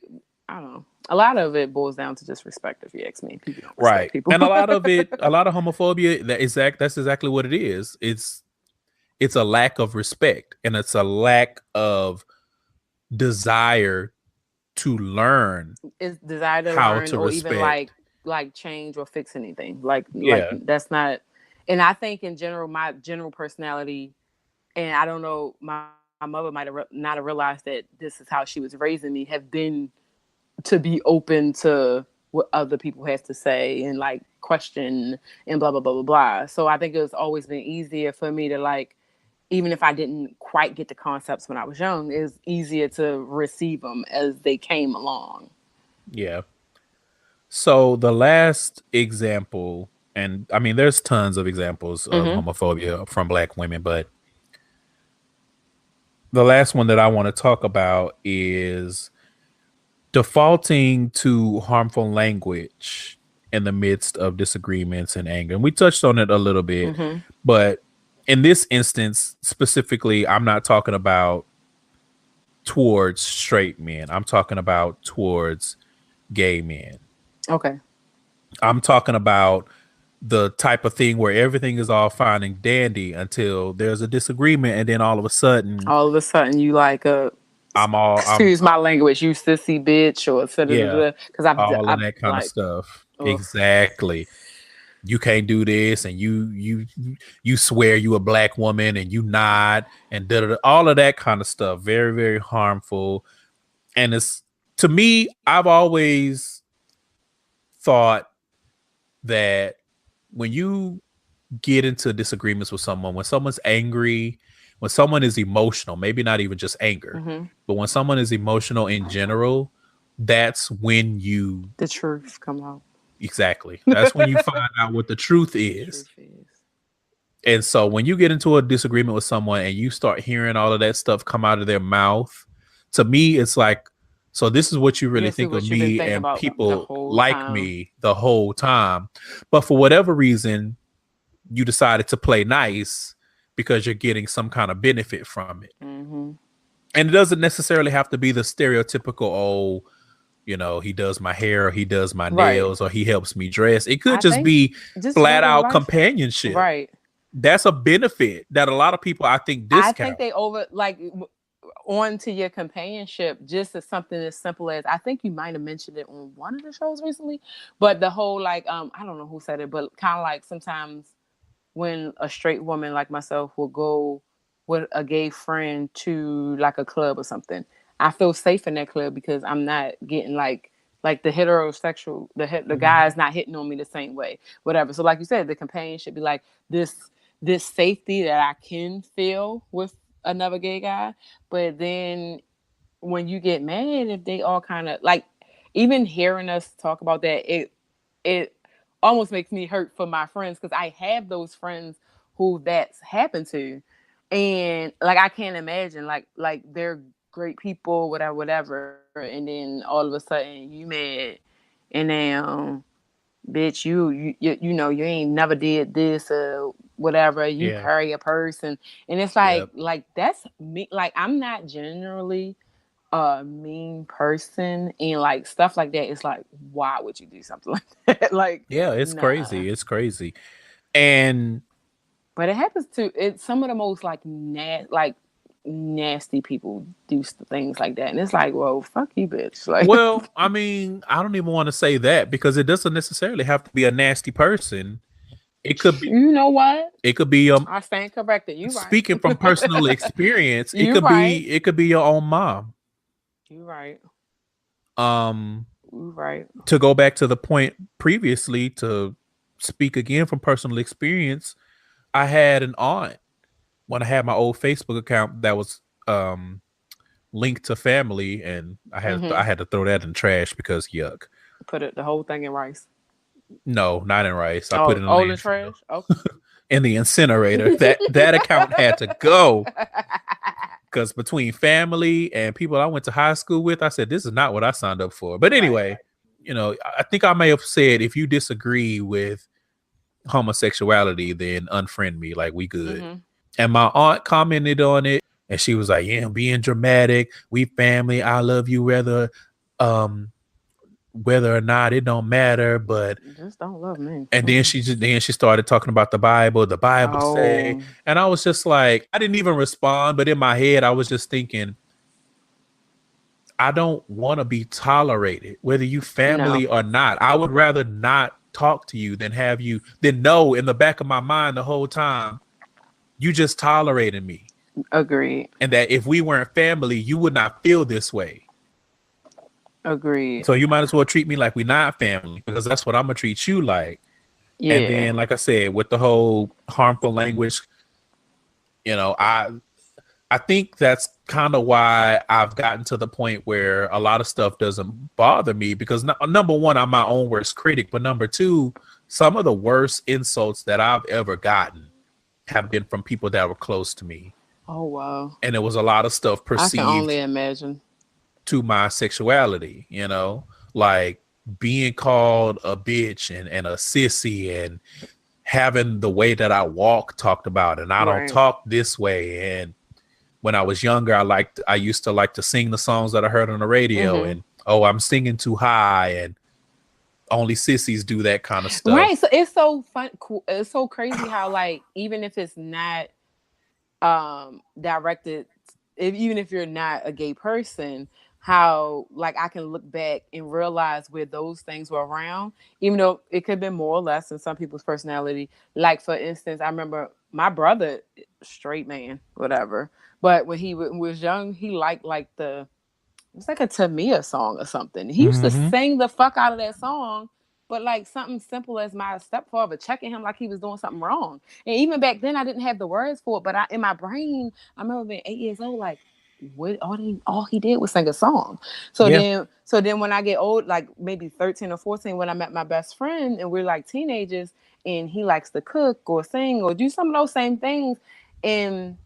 I don't know. A lot of it boils down to just respect, if you ask me. People don't respect right. people. And a lot of it, a lot of homophobia, that's exactly what it is. It's a lack of respect, and it's a lack of desire to learn It's desire to how learn to or even respect. like change or fix anything. Like Yeah. that's not, and I think in general, my general personality, and I don't know, my mother might have not have realized that this is how she was raising me, have been to be open to what other people has to say and like question and blah blah blah blah blah. So I think it's always been easier for me to like, even if I didn't quite get the concepts when I was young, it's easier to receive them as they came along. Yeah. So the last example, and I mean, there's tons of examples of Mm-hmm. homophobia from Black women, but the last one that I want to talk about is defaulting to harmful language in the midst of disagreements and anger. And we touched on it a little bit, Mm-hmm. but in this instance specifically, I'm not talking about towards straight men. I'm talking about towards gay men. Okay. I'm talking about the type of thing where everything is all fine and dandy until there's a disagreement, and then all of a sudden All of a sudden, you like I'm excuse my language, you sissy bitch, or yeah, because all of I've that kind of like, stuff. ugh. Exactly. You can't do this, and you swear you a black woman and you not, and all of that kind of stuff. Very, very harmful. And it's, to me, I've always thought that when you get into disagreements with someone, when someone's angry, when someone is emotional, maybe not even just anger, Mm-hmm. but when someone is emotional in general, that's when you, The truth come out. exactly, that's when you find out what the truth What the is. truth is. And so when you get into a disagreement with someone and you start hearing all of that stuff come out of their mouth, to me, it's like, so this is what you really This is think of what you've been me thinking and about the people whole like time. me the whole time. But for whatever reason, you decided to play nice because you're getting some kind of benefit from it. Mm-hmm. And it doesn't necessarily have to be the stereotypical, oh, he does my hair, or he does my Right. nails, or he helps me dress. It could I just think be just flat regular out life. companionship. Right. That's a benefit that a lot of people, I think, I think discount. they over like on to your companionship, just as something as simple as, I think you might have mentioned it on one of the shows recently, but the whole like I don't know who said it, but kind of like sometimes when a straight woman like myself will go with a gay friend to like a club or something, I feel safe in that club because I'm not getting like the heterosexual the guy's not hitting on me the same way, whatever. So like you said, the companion should be like this safety that I can feel with another gay guy. But then when you get mad, if they all kind of like, even hearing us talk about that, it almost makes me hurt for my friends because I have those friends who that's happened to, and like I can't imagine like they're great people, whatever, and then all of a sudden you mad, and now bitch, you know you ain't never did this or whatever. You Yeah. carry a person, and it's Yep. like that's me. Like I'm not generally a mean person, and like stuff like that. It's like, why would you do something like that? Like, Yeah, it's nah. crazy. It's crazy. And But it happens to it. Some of the most like nasty people do things like that, and it's like, well, fuck you, bitch. Like, well, I mean, I don't even want to say that because it doesn't necessarily have to be a nasty person. It could be you know what? it could be I stand corrected. You right. speaking from personal experience, You right. it could be your own mom. You right. Um You right. to go back to the point previously, to speak again from personal experience, I had an aunt when I had my old Facebook account that was linked to family, and I had to throw that in trash because yuck. Put it the whole thing in rice. No, not in rice. I put Oh, it in all the landfill. trash. Okay. In the incinerator. That account had to go because between family and people I went to high school with, I said this is not what I signed up for. But anyway, Right. you know, I think I may have said if you disagree with homosexuality, then unfriend me. Like we good. And my aunt commented on it, and she was like, "Yeah, I'm being dramatic. We family. I love you um whether or not it don't matter." But Just don't love me. and then she started talking about the Bible. The Bible say, Oh and I was just like, I didn't even respond, but in my head, I was just thinking, I don't want to be tolerated, whether you no. family or not. I would rather not talk to you than know in the back of my mind the whole time you just tolerated me. Agreed. And that if we weren't family, you would not feel this way. Agreed. So you might as well treat me like we're not family, because that's what I'm gonna treat you like. And Yeah. then, like I said, with the whole harmful language, you know, I think that's kind of why I've gotten to the point where a lot of stuff doesn't bother me, because number one, I'm my own worst critic, but number two, some of the worst insults that I've ever gotten have been from people that were close to me. Oh wow. And it was a lot of stuff I can only perceived imagine. to my sexuality, you know, like being called a bitch and a sissy, and having the way that I walk talked about, and I don't Right. talk this way. And when I was younger, I used to like to sing the songs that I heard on the radio, and oh, I'm singing too high, and only sissies do that kind of stuff. Right. So it's so fun. Cool. It's so crazy how like even if it's not directed, even if you're not a gay person, how like I can look back and realize where those things were around, even though it could have been more or less in some people's personality. Like for instance, I remember my brother, straight man, whatever, but when he was young, he liked it's like a Tamia song or something. He used to sing the fuck out of that song, but like something simple as my stepfather checking him like he was doing something wrong. And even back then, I didn't have the words for it, but in my brain, I remember being 8 years old, like, what all he did was sing a song. So Yeah. then when I get old, like maybe 13 or 14, when I met my best friend and we're like teenagers, and he likes to cook or sing or do some of those same things, and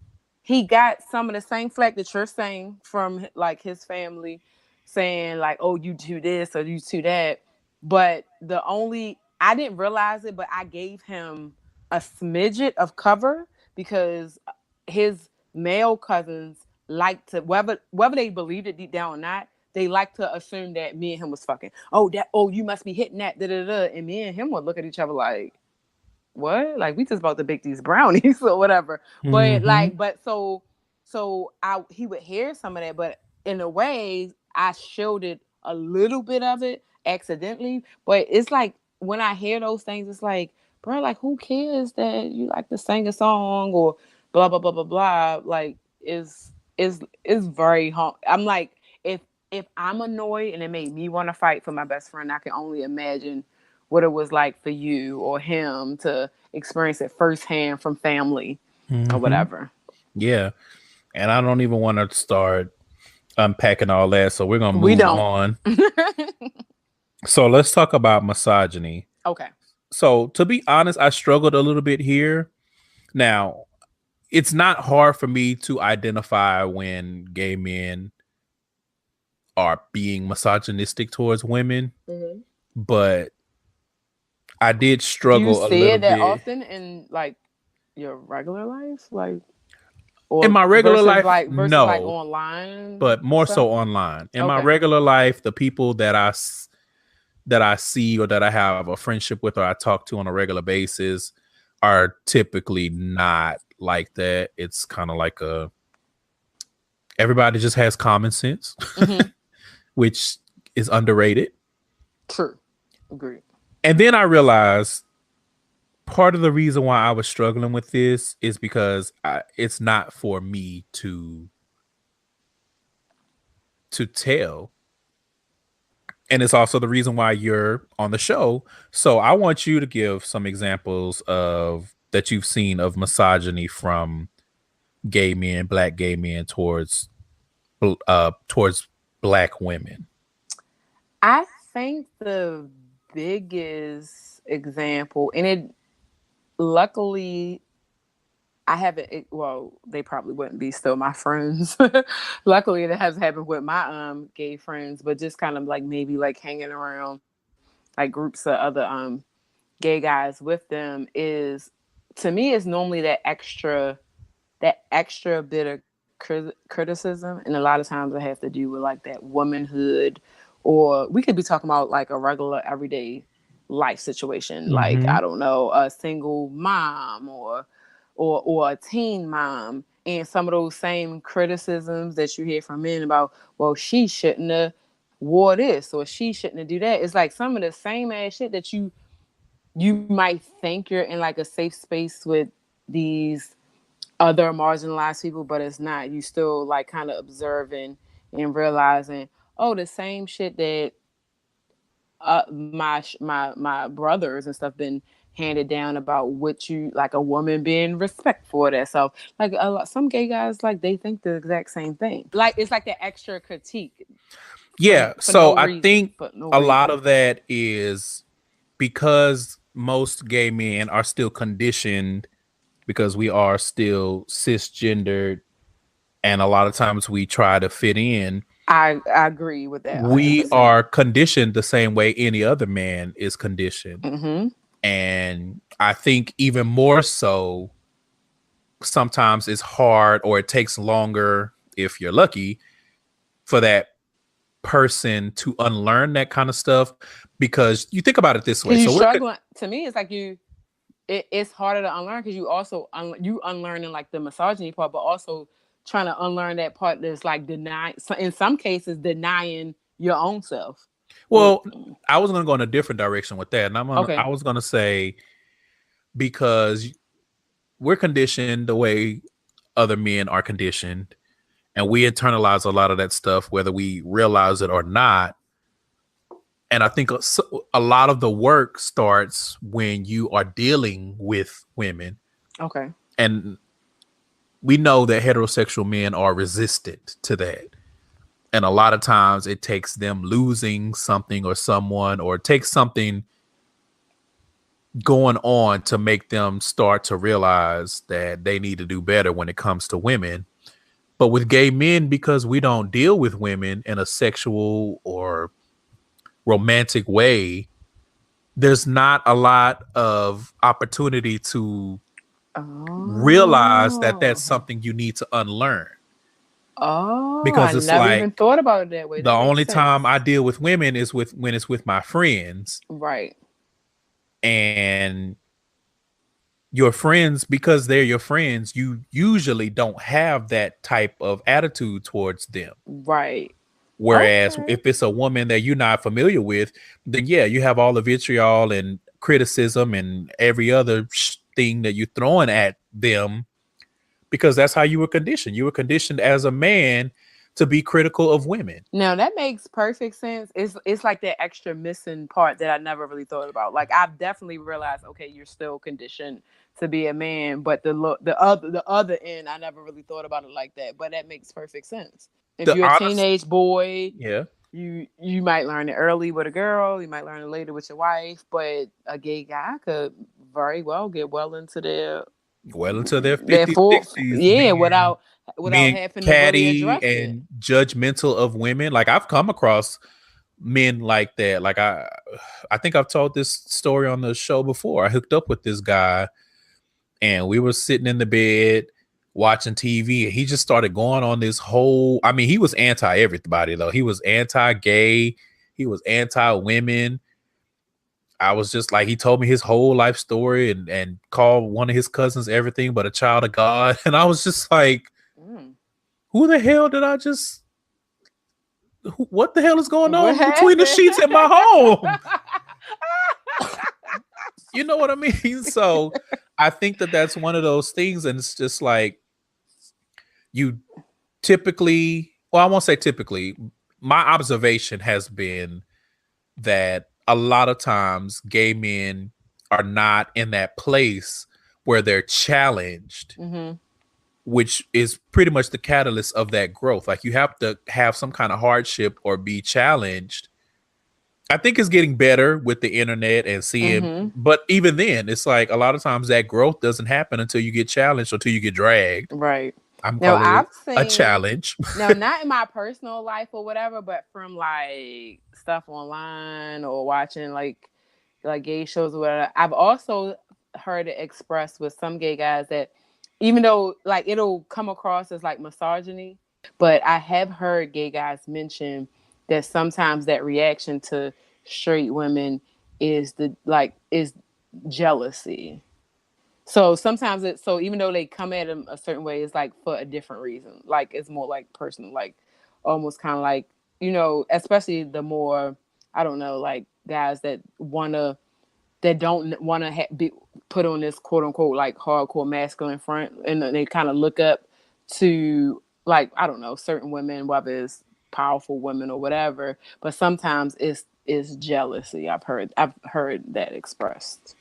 he got some of the same flack that you're saying from like his family, saying like, oh, you do this or you do that. But I didn't realize it, but I gave him a smidget of cover because his male cousins like to, whether they believed it deep down or not, they like to assume that me and him was fucking. Oh, you must be hitting that, da da da. And me and him would look at each other like, what? Like we just about to bake these brownies or whatever. But like, he would hear some of that, but in a way, I shielded a little bit of it accidentally. But it's like when I hear those things, it's like, bro, like who cares that you like to sing a song or blah blah blah blah blah. Like is very I'm like, if I'm annoyed and it made me want to fight for my best friend, I can only imagine what it was like for you or him to experience it firsthand from family or whatever. Yeah. And I don't even want to start unpacking all that. So we're going to We move don't. on. So let's talk about misogyny. Okay. So to be honest, I struggled a little bit here. Now, it's not hard for me to identify when gay men are being misogynistic towards women, but I did struggle Do you a see little it that bit often in like your regular life, like, or in my regular life. versus like No, online, but more stuff? so online. In my Okay. regular life, the people that I see or that I have a friendship with or I talk to on a regular basis are typically not like that. It's kind of like everybody just has common sense, which is underrated. True. Agreed. And then I realized part of the reason why I was struggling with this is because it's not for me to tell. And it's also the reason why you're on the show. So I want you to give some examples of that you've seen of misogyny from gay men, black gay men towards black women. I think the biggest example, and it luckily I haven't. Well, they probably wouldn't be still my friends. Luckily, it has happened with my gay friends, but just kind of like maybe like hanging around like groups of other gay guys with them is, to me, is normally that extra bit of criticism, and a lot of times it has to do with like that womanhood, or we could be talking about like a regular everyday life situation, like, I don't know, a single mom or a teen mom, and some of those same criticisms that you hear from men about, well, she shouldn't have wore this or she shouldn't have do that. It's like some of the same ass shit that you might think you're in like a safe space with these other marginalized people, but it's not. You still like kind of observing and realizing, oh, the same shit that my brothers and stuff been handed down about what you like, a woman being respectful of herself. Like some gay guys, like they think the exact same thing. Like it's like the extra critique. Yeah. For So no I reason, think no a reason. lot of that is because most gay men are still conditioned, because we are still cisgendered, and a lot of times we try to fit in. I agree with that. 100%. We are conditioned the same way any other man is conditioned. And I think even more so, sometimes it's hard, or it takes longer, if you're lucky, for that person to unlearn that kind of stuff. Because you think about it this way. You So struggling, to me, it's like it's harder to unlearn because you also you unlearning like the misogyny part, but also trying to unlearn that part that's like denying, in some cases, denying your own self. Well, I was going to go in a different direction with that. And I was going to say, because we're conditioned the way other men are conditioned, and we internalize a lot of that stuff, whether we realize it or not. And I think a lot of the work starts when you are dealing with women. Okay. And we know that heterosexual men are resistant to that. And a lot of times it takes them losing something or someone, or it takes something going on to make them start to realize that they need to do better when it comes to women. But with gay men, because we don't deal with women in a sexual or romantic way, there's not a lot of opportunity to realize that that's something you need to unlearn. Because it's, I never even thought about it that way. The only time I deal with women is when it's with my friends. Right. And your friends, because they're your friends, you usually don't have that type of attitude towards them. Right. Whereas if it's a woman that you're not familiar with, then yeah, you have all the vitriol and criticism and every other thing that you're throwing at them, because that's how you were conditioned. You were conditioned as a man to be critical of women. Now that makes perfect sense. It's like that extra missing part that I never really thought about. Like I've definitely realized, okay, you're still conditioned to be a man, but the other end, I never really thought about it like that. But that makes perfect sense. If The you're a honest, teenage boy, yeah, you might learn it early with a girl, you might learn it later with your wife, but a gay guy could very well get well into their their their 50s, full 60s, yeah without being having to really catty address it. and judgmental of women. Like I've come across men like that. Like I think I've told this story on the show before. I hooked up with this guy and we were sitting in the bed watching TV and he just started going on this whole, I mean, he was anti everybody though. He was anti-gay, he was anti-women. I was just like, he told me his whole life story and called one of his cousins everything but a child of God. And I was just like, who the hell did I just, what the hell is going on between the sheets in my home? You know what I mean? So I think that that's one of those things. And it's just like, you typically, well, I won't say typically, my observation has been that a lot of times gay men are not in that place where they're challenged, which is pretty much the catalyst of that growth. Like you have to have some kind of hardship or be challenged. I think it's getting better with the internet and seeing, but even then, it's like a lot of times that growth doesn't happen until you get challenged, until you get dragged. Right. I'm calling it a challenge. Now, not in my personal life or whatever, but from like stuff online or watching like gay shows or whatever. I've also heard it expressed with some gay guys that even though like it'll come across as like misogyny, but I have heard gay guys mention that sometimes that reaction to straight women is jealousy. So sometimes even though they come at them a certain way, it's like for a different reason. Like it's more like personal, like almost kind of like, especially the more, I don't know, like guys that don't want to be put on this quote unquote like hardcore masculine front, and they kind of look up to like, I don't know, certain women, whether it's powerful women or whatever. But sometimes it's jealousy. I've heard that expressed.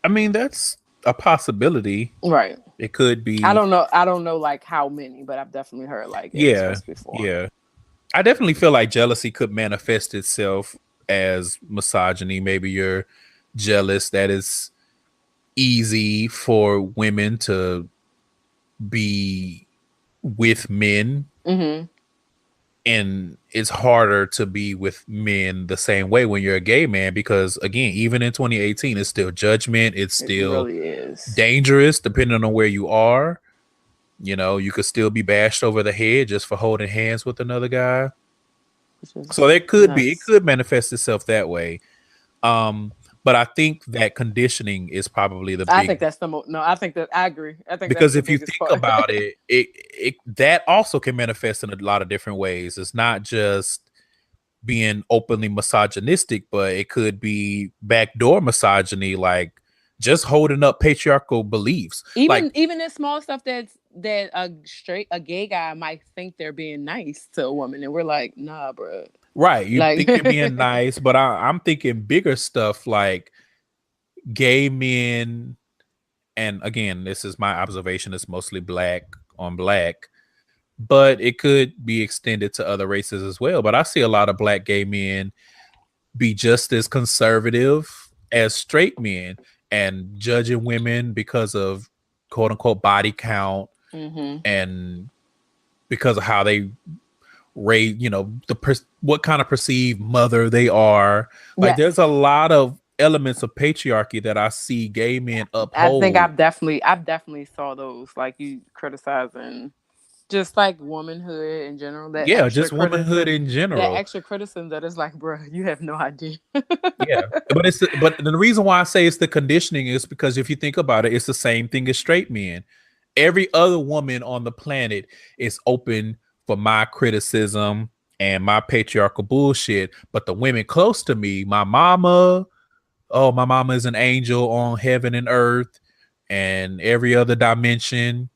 I mean, that's a possibility, right? It could be. I don't know like how many, but I've definitely heard like expressed before. Yeah, I definitely feel like jealousy could manifest itself as misogyny. Maybe you're jealous that it's easy for women to be with men, and it's harder to be with men the same way when you're a gay man, because again, even in 2018, it's still judgment. It really is dangerous depending on where you are. You could still be bashed over the head just for holding hands with another guy. So it could manifest itself that way. But I think that conditioning is probably the big. I think that's the most. No, I think that I agree. I think because if you think about it, it that also can manifest in a lot of different ways. It's not just being openly misogynistic, but it could be backdoor misogyny, like just holding up patriarchal beliefs. Even the small stuff that a gay guy might think they're being nice to a woman, and we're like, nah, bro. Right. You think you're being nice, but I'm thinking bigger stuff like gay men. And again, this is my observation. It's mostly black on black, but it could be extended to other races as well. But I see a lot of black gay men be just as conservative as straight men and judging women because of quote unquote body count and because of how they rate, what kind of perceived mother they are. Like there's a lot of elements of patriarchy that I see gay men uphold. I think I've definitely saw those, like you criticizing just like womanhood in general. Just womanhood in general. That extra criticism that is like, bro, you have no idea. But the reason why I say it's the conditioning is because if you think about it, it's the same thing as straight men. Every other woman on the planet is open for my criticism and my patriarchal bullshit. But the women close to me, my mama is an angel on heaven and earth and every other dimension.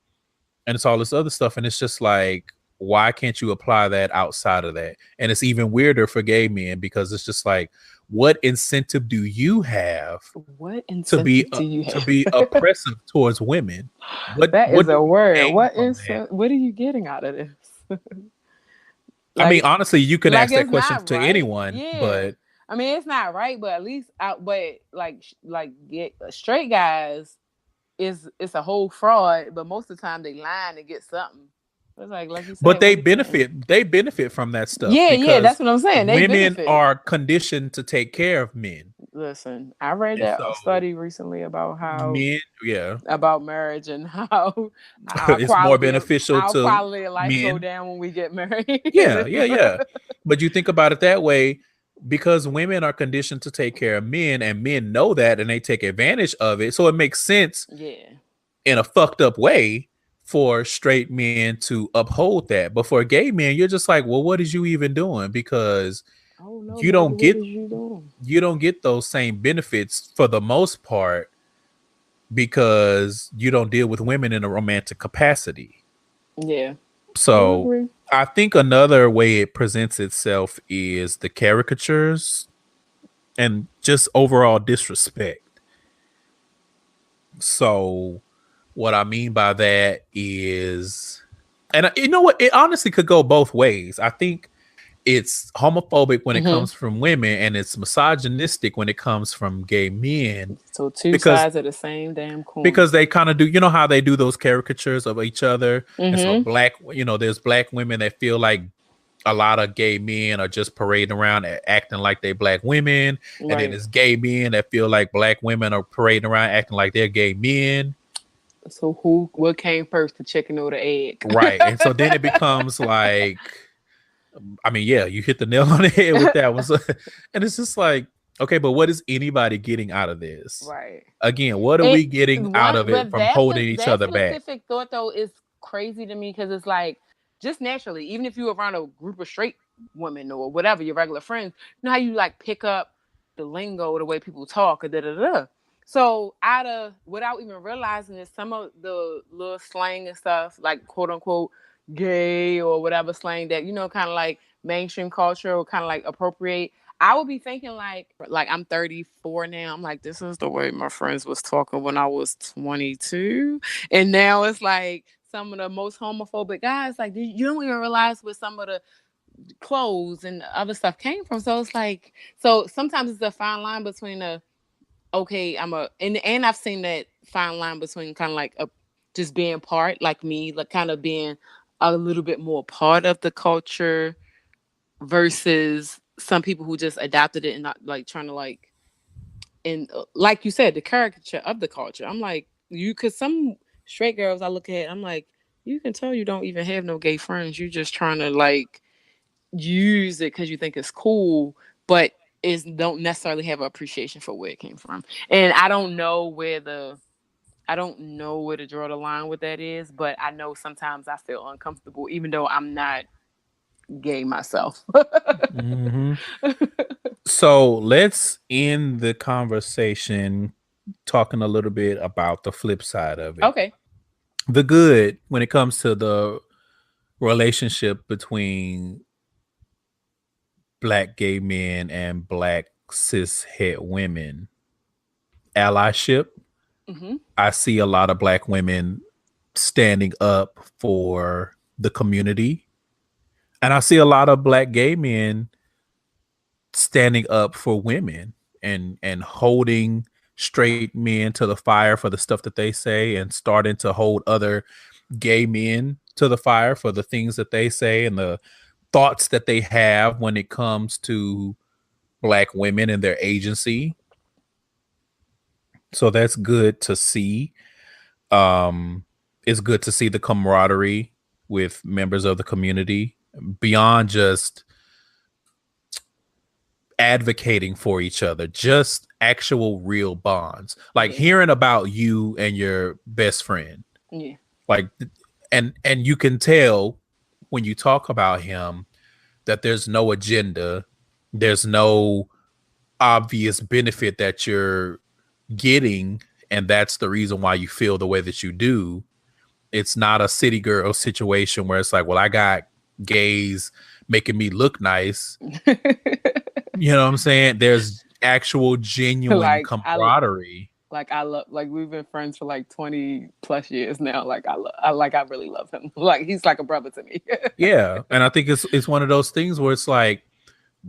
And it's all this other stuff. And it's just like, why can't you apply that outside of that? And it's even weirder for gay men because it's just like, what incentive do you have What to be incentive do you have? to be oppressive towards women? That What is do a we word. gain from that? What are you getting out of this? I mean, Like, honestly, you can ask that it's question not to right. anyone, Yeah. but I mean, it's not right, but at least out. But get straight guys it's a whole fraud. But most of the time they lying to get something. It's like you said, they what are you getting? benefit from that stuff Yeah, that's because what I'm saying. They women benefit. are conditioned to take care of men. Listen, I read And that so study recently about men, yeah, about marriage and how it's more beneficial our to quality of life go men. down when we get married. Yeah. But you think about it that way, because women are conditioned to take care of men and men know that and they take advantage of it. So it makes sense Yeah. in a fucked up way for straight men to uphold that. But for gay men, you're just like, well, what is you even doing? Because Oh no, you baby, don't what get is you doing? those same benefits for the most part because you don't deal with women in a romantic capacity. Yeah. I So agree. I think another way it presents itself is the caricatures and just overall disrespect. So what I mean by that is, and you know what, it honestly could go both ways. I think it's homophobic when it comes from women and it's misogynistic when it comes from gay men So two because sides of the same damn coin. they kind of do, you know how they do those caricatures of each other. And so there's black women that feel like a lot of gay men are just parading around acting like they black women, and then Right. there's gay men that feel like black women are parading around acting like they're gay men. So what came first, the chicken or the egg? Right. And so then it becomes like, I mean, yeah, you hit the nail on the head with that one. So, and it's just like, okay, but what is anybody getting out of this? Right. Again, what are we getting out of it But from holding each that other back? specific thought though is crazy to me because it's like just naturally, even if you're around a group of straight women or whatever, your regular friends, you know how you like pick up the lingo, the way people talk, or da da da. So without even realizing it, some of the little slang and stuff, like quote unquote gay or whatever slang that, kind of like mainstream culture or kind of like appropriate. I would be thinking like I'm 34 now. I'm like, this is the way my friends was talking when I was 22. And now it's like some of the most homophobic guys, like you don't even realize where some of the clothes and other stuff came from. So it's like, so sometimes it's a fine line between and I've seen that fine line between kind of like just being part, like me, like kind of being a little bit more part of the culture versus some people who just adopted it and not like trying to like, and like you said, the caricature of the culture. I'm like, cause some straight girls I look at, I'm like, you can tell you don't even have no gay friends. You just trying to like use it because you think it's cool, but don't necessarily have an appreciation for where it came from. And I don't know where to draw the line with that is, but I know sometimes I feel uncomfortable, even though I'm not gay myself. So let's end the conversation talking a little bit about the flip side of it. Okay. The good when it comes to the relationship between black gay men and black cis het women. Allyship. I see a lot of black women standing up for the community. And I see a lot of black gay men standing up for women and holding straight men to the fire for the stuff that they say and starting to hold other gay men to the fire for the things that they say and the thoughts that they have when it comes to black women and their agency. So that's good to see. It's good to see the camaraderie with members of the community beyond just advocating for each other, just actual real bonds. Like hearing about you and your best friend. Yeah. Like, and you can tell when you talk about him that there's no agenda. There's no obvious benefit that you're getting. And that's the reason why you feel the way that you do. It's not a city girl situation where it's like, well, I got gays making me look nice. You know what I'm saying? There's actual genuine Like camaraderie. I love, like, we've been friends for like 20 plus years now. Like I really love him. Like he's like a brother to me. Yeah. And I think it's one of those things where it's like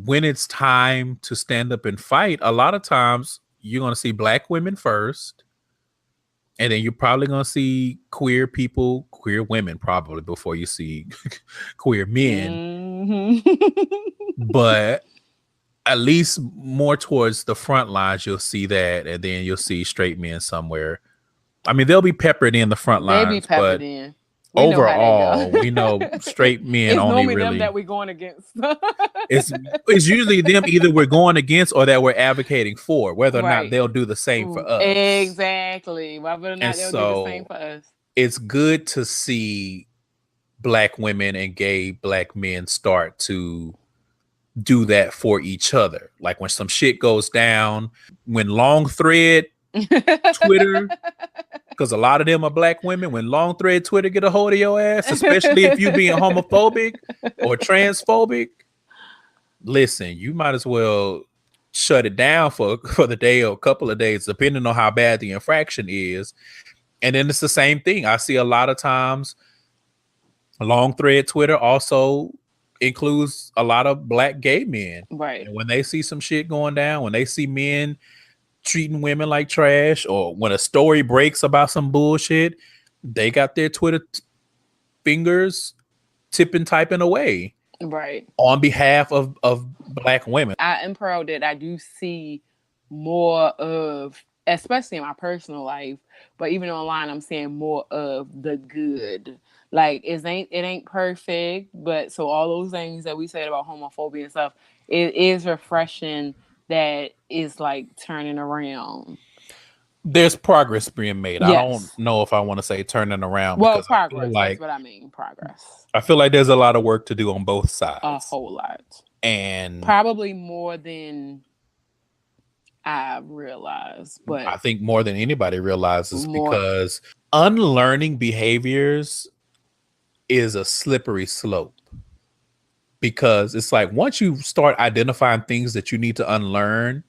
when it's time to stand up and fight, a lot of times you're going to see black women first. And then you're probably going to see queer people, queer women probably before you see queer men. But at least more towards the front lines, you'll see that. And then you'll see straight men somewhere. I mean, they'll be peppered in the front lines. But in. Overall, we know straight men it's only normally really them that we're going against. it's usually them either we're going against or that we're advocating for, whether or not they'll do the same for us. Exactly. Whether or not they'll do the same for us. It's good to see black women and gay black men start to do that for each other. Like when some shit goes down, when Long Thread Twitter, because a lot of them are black women, when Long Thread Twitter get a hold of your ass, especially if you being homophobic or transphobic, listen, you might as well shut it down for the day or a couple of days, depending on how bad the infraction is. And then it's the same thing. I see a lot of times Long Thread Twitter also includes a lot of black gay men. Right. And when they see some shit going down, when they see men treating women like trash, or when a story breaks about some bullshit, they got their Twitter fingers typing away. Right. On behalf of black women. I am proud that I do see more of, especially in my personal life, but even online, I'm seeing more of the good. Like it ain't perfect, but so all those things that we said about homophobia and stuff, it is refreshing that is like turning around. There's progress being made. Yes. I don't know if I want to say turning around. Well, progress. That's what I mean. Progress. I feel like there's a lot of work to do on both sides. A whole lot. And probably more than I realize. But I think more than anybody realizes, because unlearning behaviors is a slippery slope. Because it's like once you start identifying things that you need to unlearn,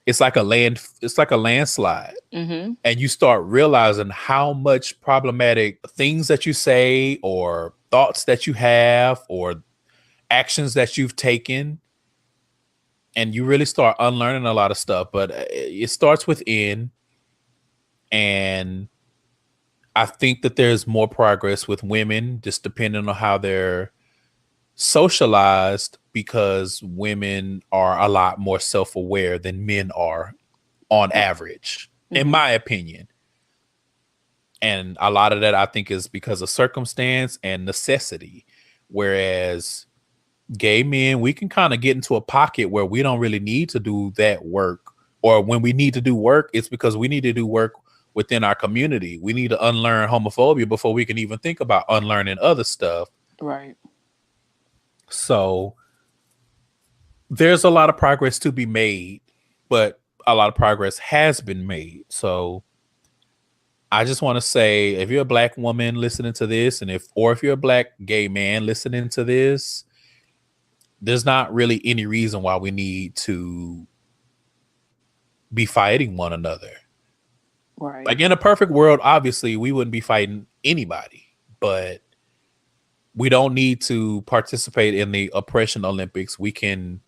it's like a landslide. Mm-hmm. And you start realizing how much problematic things that you say or thoughts that you have or actions that you've taken, and you really start unlearning a lot of stuff. But it starts within, and I think that there's more progress with women, just depending on how they're socialized, because women are a lot more self-aware than men are on average, in my opinion. And a lot of that I think is because of circumstance and necessity. Whereas gay men, we can kind of get into a pocket where we don't really need to do that work. Or when we need to do work, it's because we need to do work within our community. We need to unlearn homophobia before we can even think about unlearning other stuff. Right. So there's a lot of progress to be made, but a lot of progress has been made. So I just want to say, if you're a black woman listening to this, and if you're a black gay man listening to this, there's not really any reason why we need to be fighting one another. Right. Like in a perfect world, obviously we wouldn't be fighting anybody, but we don't need to participate in the oppression Olympics. We can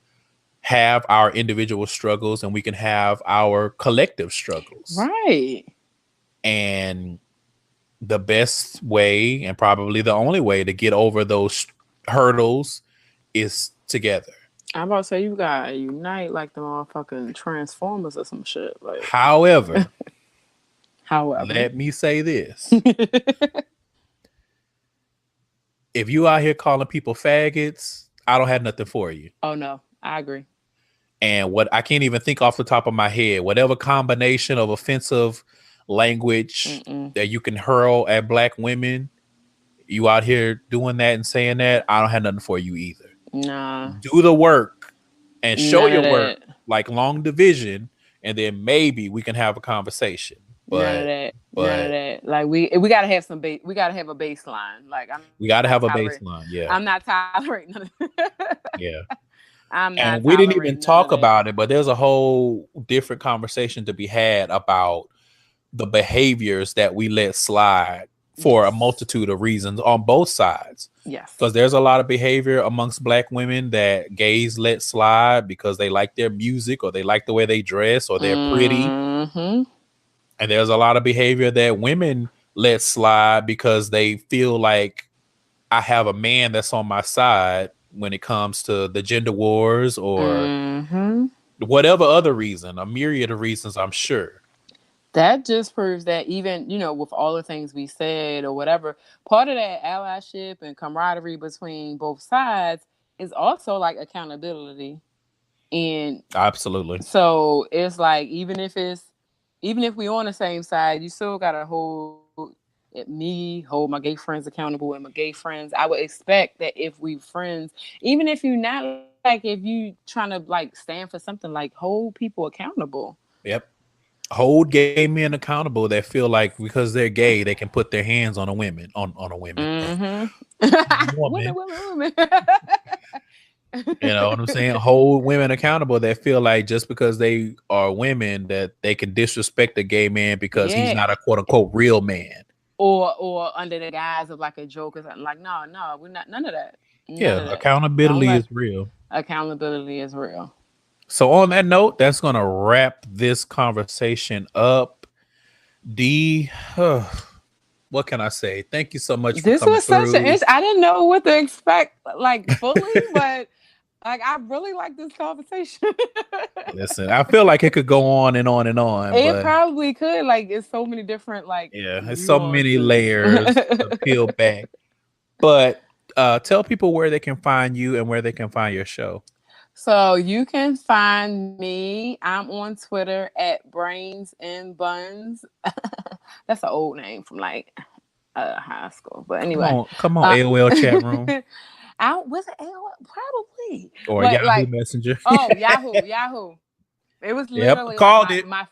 have our individual struggles and we can have our collective struggles. Right. And the best way, and probably the only way, to get over those hurdles is together. I'm about to say, you gotta unite like the motherfucking Transformers or some shit. Like, However, However, let me say this. If you out here calling people faggots, I don't have nothing for you. Oh no, I agree. And what I can't even think off the top of my head, whatever combination of offensive language that you can hurl at black women, you out here doing that and saying that, I don't have nothing for you either. Nah. Do the work and show your work like Long Division, and then maybe we can have a conversation. None of but that. None of but that. Like we gotta have some base. We gotta have a baseline. Like we got to not have a tolerating. baseline. Yeah. I'm not tolerating none of Yeah. I'm And not we didn't even tolerating none of talk that. about it, but there's a whole different conversation to be had about the behaviors that we let slide for a multitude of reasons on both sides. Yes. Because there's a lot of behavior amongst Black women that gays let slide because they like their music or they like the way they dress or they're pretty. Mm-hmm. And there's a lot of behavior that women let slide because they feel like I have a man that's on my side when it comes to the gender wars or whatever other reason, a myriad of reasons, I'm sure. That just proves that even, with all the things we said or whatever, part of that allyship and camaraderie between both sides is also like accountability. And Absolutely. so it's like, even if we're on the same side, you still got to hold my gay friends accountable and my gay friends. I would expect that if we friends, even if you're not, like, if you trying to like stand for something, like hold people accountable. Yep. Hold gay men accountable that feel like because they're gay, they can put their hands on a woman, on a women. Mm-hmm. Woman. women. You know what I'm saying? Hold women accountable that feel like just because they are women that they can disrespect a gay man because he's not a quote unquote real man. Or under the guise of like a joke or something. Like, no, we're not, none of that. Accountability is real. Accountability is real. So on that note, that's gonna wrap this conversation up. What can I say? Thank you so much for coming through. I didn't know what to expect, like, fully, but like, I really like this conversation. Listen, I feel like it could go on and on and on. It probably could. Like, it's so many different, like, it's so many layers to peel back. But tell people where they can find you and where they can find your show. So you can find me. I'm on Twitter at Brains and Buns. That's an old name from like high school. But anyway, come on, AOL chat room. Was it AOL? Probably. Or Yahoo Messenger. Oh, Yahoo. It was literally my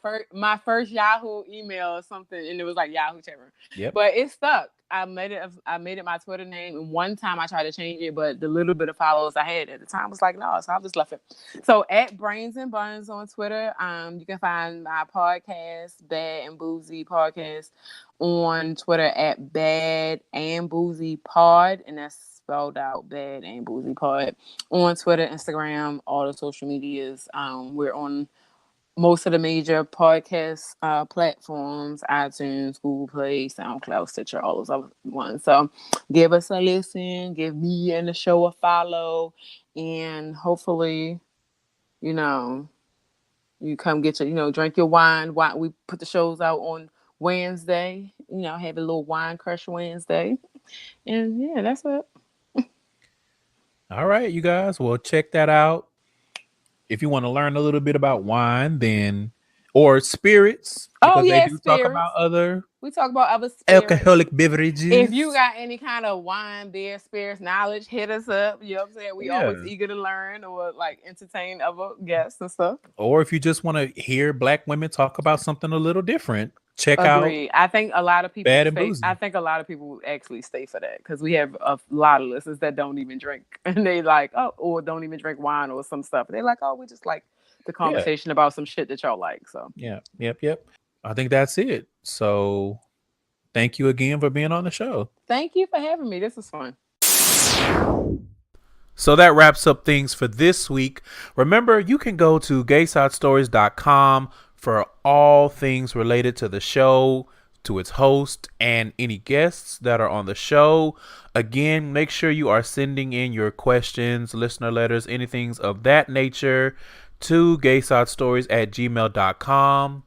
first Yahoo email or something, and it was like Yahoo chat room. Yep. But it stuck. I made it my Twitter name, and one time I tried to change it, but the little bit of followers I had at the time was like, no, so I just left it. So at Brains and Buns on Twitter, you can find my podcast, Bad and Boozy Podcast, on Twitter at Bad and Boozy Pod, and that's spelled out Bad and Boozy Pod. On Twitter, Instagram, all the social medias. We're on most of the major podcast platforms: iTunes, Google Play, SoundCloud, Stitcher, all those other ones. So give us a listen, give me and the show a follow, and hopefully, you come get your, drink your wine. We put the shows out on Wednesday, have a little wine crush Wednesday. And yeah, that's it. All right, you guys. Well, check that out. If you want to learn a little bit about wine, or spirits, because they do talk about we talk about other spirits. Alcoholic beverages. If you got any kind of wine, beer, spirits knowledge, hit us up. You know what I'm saying? We always eager to learn or like entertain other guests and stuff. Or if you just want to hear Black women talk about something a little different, check out. I think a lot of people Bad and Boozy. I think a lot of people actually stay for that because we have a lot of listeners that don't even drink, and they like, or don't even drink wine or some stuff. They're like, we just like the conversation about some shit that y'all like. So yep. I think that's it. So thank you again for being on the show. Thank you for having me. This was fun. So that wraps up things for this week. Remember, you can go to GaysideStories.com for all things related to the show, to its host, and any guests that are on the show. Again, make sure you are sending in your questions, listener letters, anything of that nature to GaysideStories@gmail.com.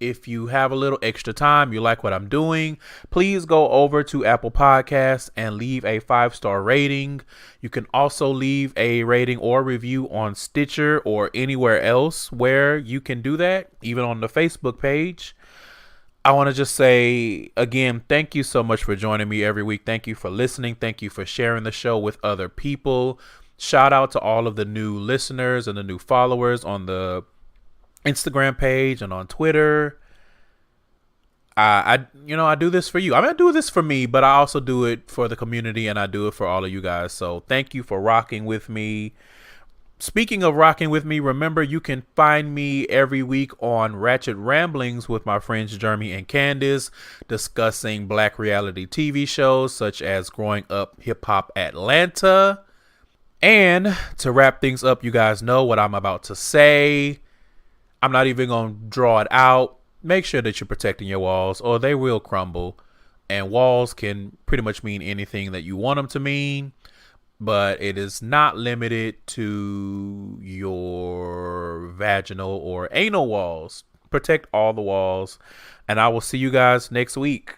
If you have a little extra time, you like what I'm doing, please go over to Apple Podcasts and leave a 5-star rating. You can also leave a rating or review on Stitcher or anywhere else where you can do that, even on the Facebook page. I want to just say, again, thank you so much for joining me every week. Thank you for listening. Thank you for sharing the show with other people. Shout out to all of the new listeners and the new followers on the Instagram page and on Twitter. I do this for you. I mean, I do this for me, but I also do it for the community, and I do it for all of you guys. So thank you for rocking with me. Speaking of rocking with me, remember you can find me every week on Ratchet Ramblings with my friends Jeremy and Candace, discussing Black reality TV shows such as Growing Up Hip Hop Atlanta. And to wrap things up, you guys know what I'm about to say. I'm not even going to draw it out. Make sure that you're protecting your walls or they will crumble. And walls can pretty much mean anything that you want them to mean. But it is not limited to your vaginal or anal walls. Protect all the walls. And I will see you guys next week.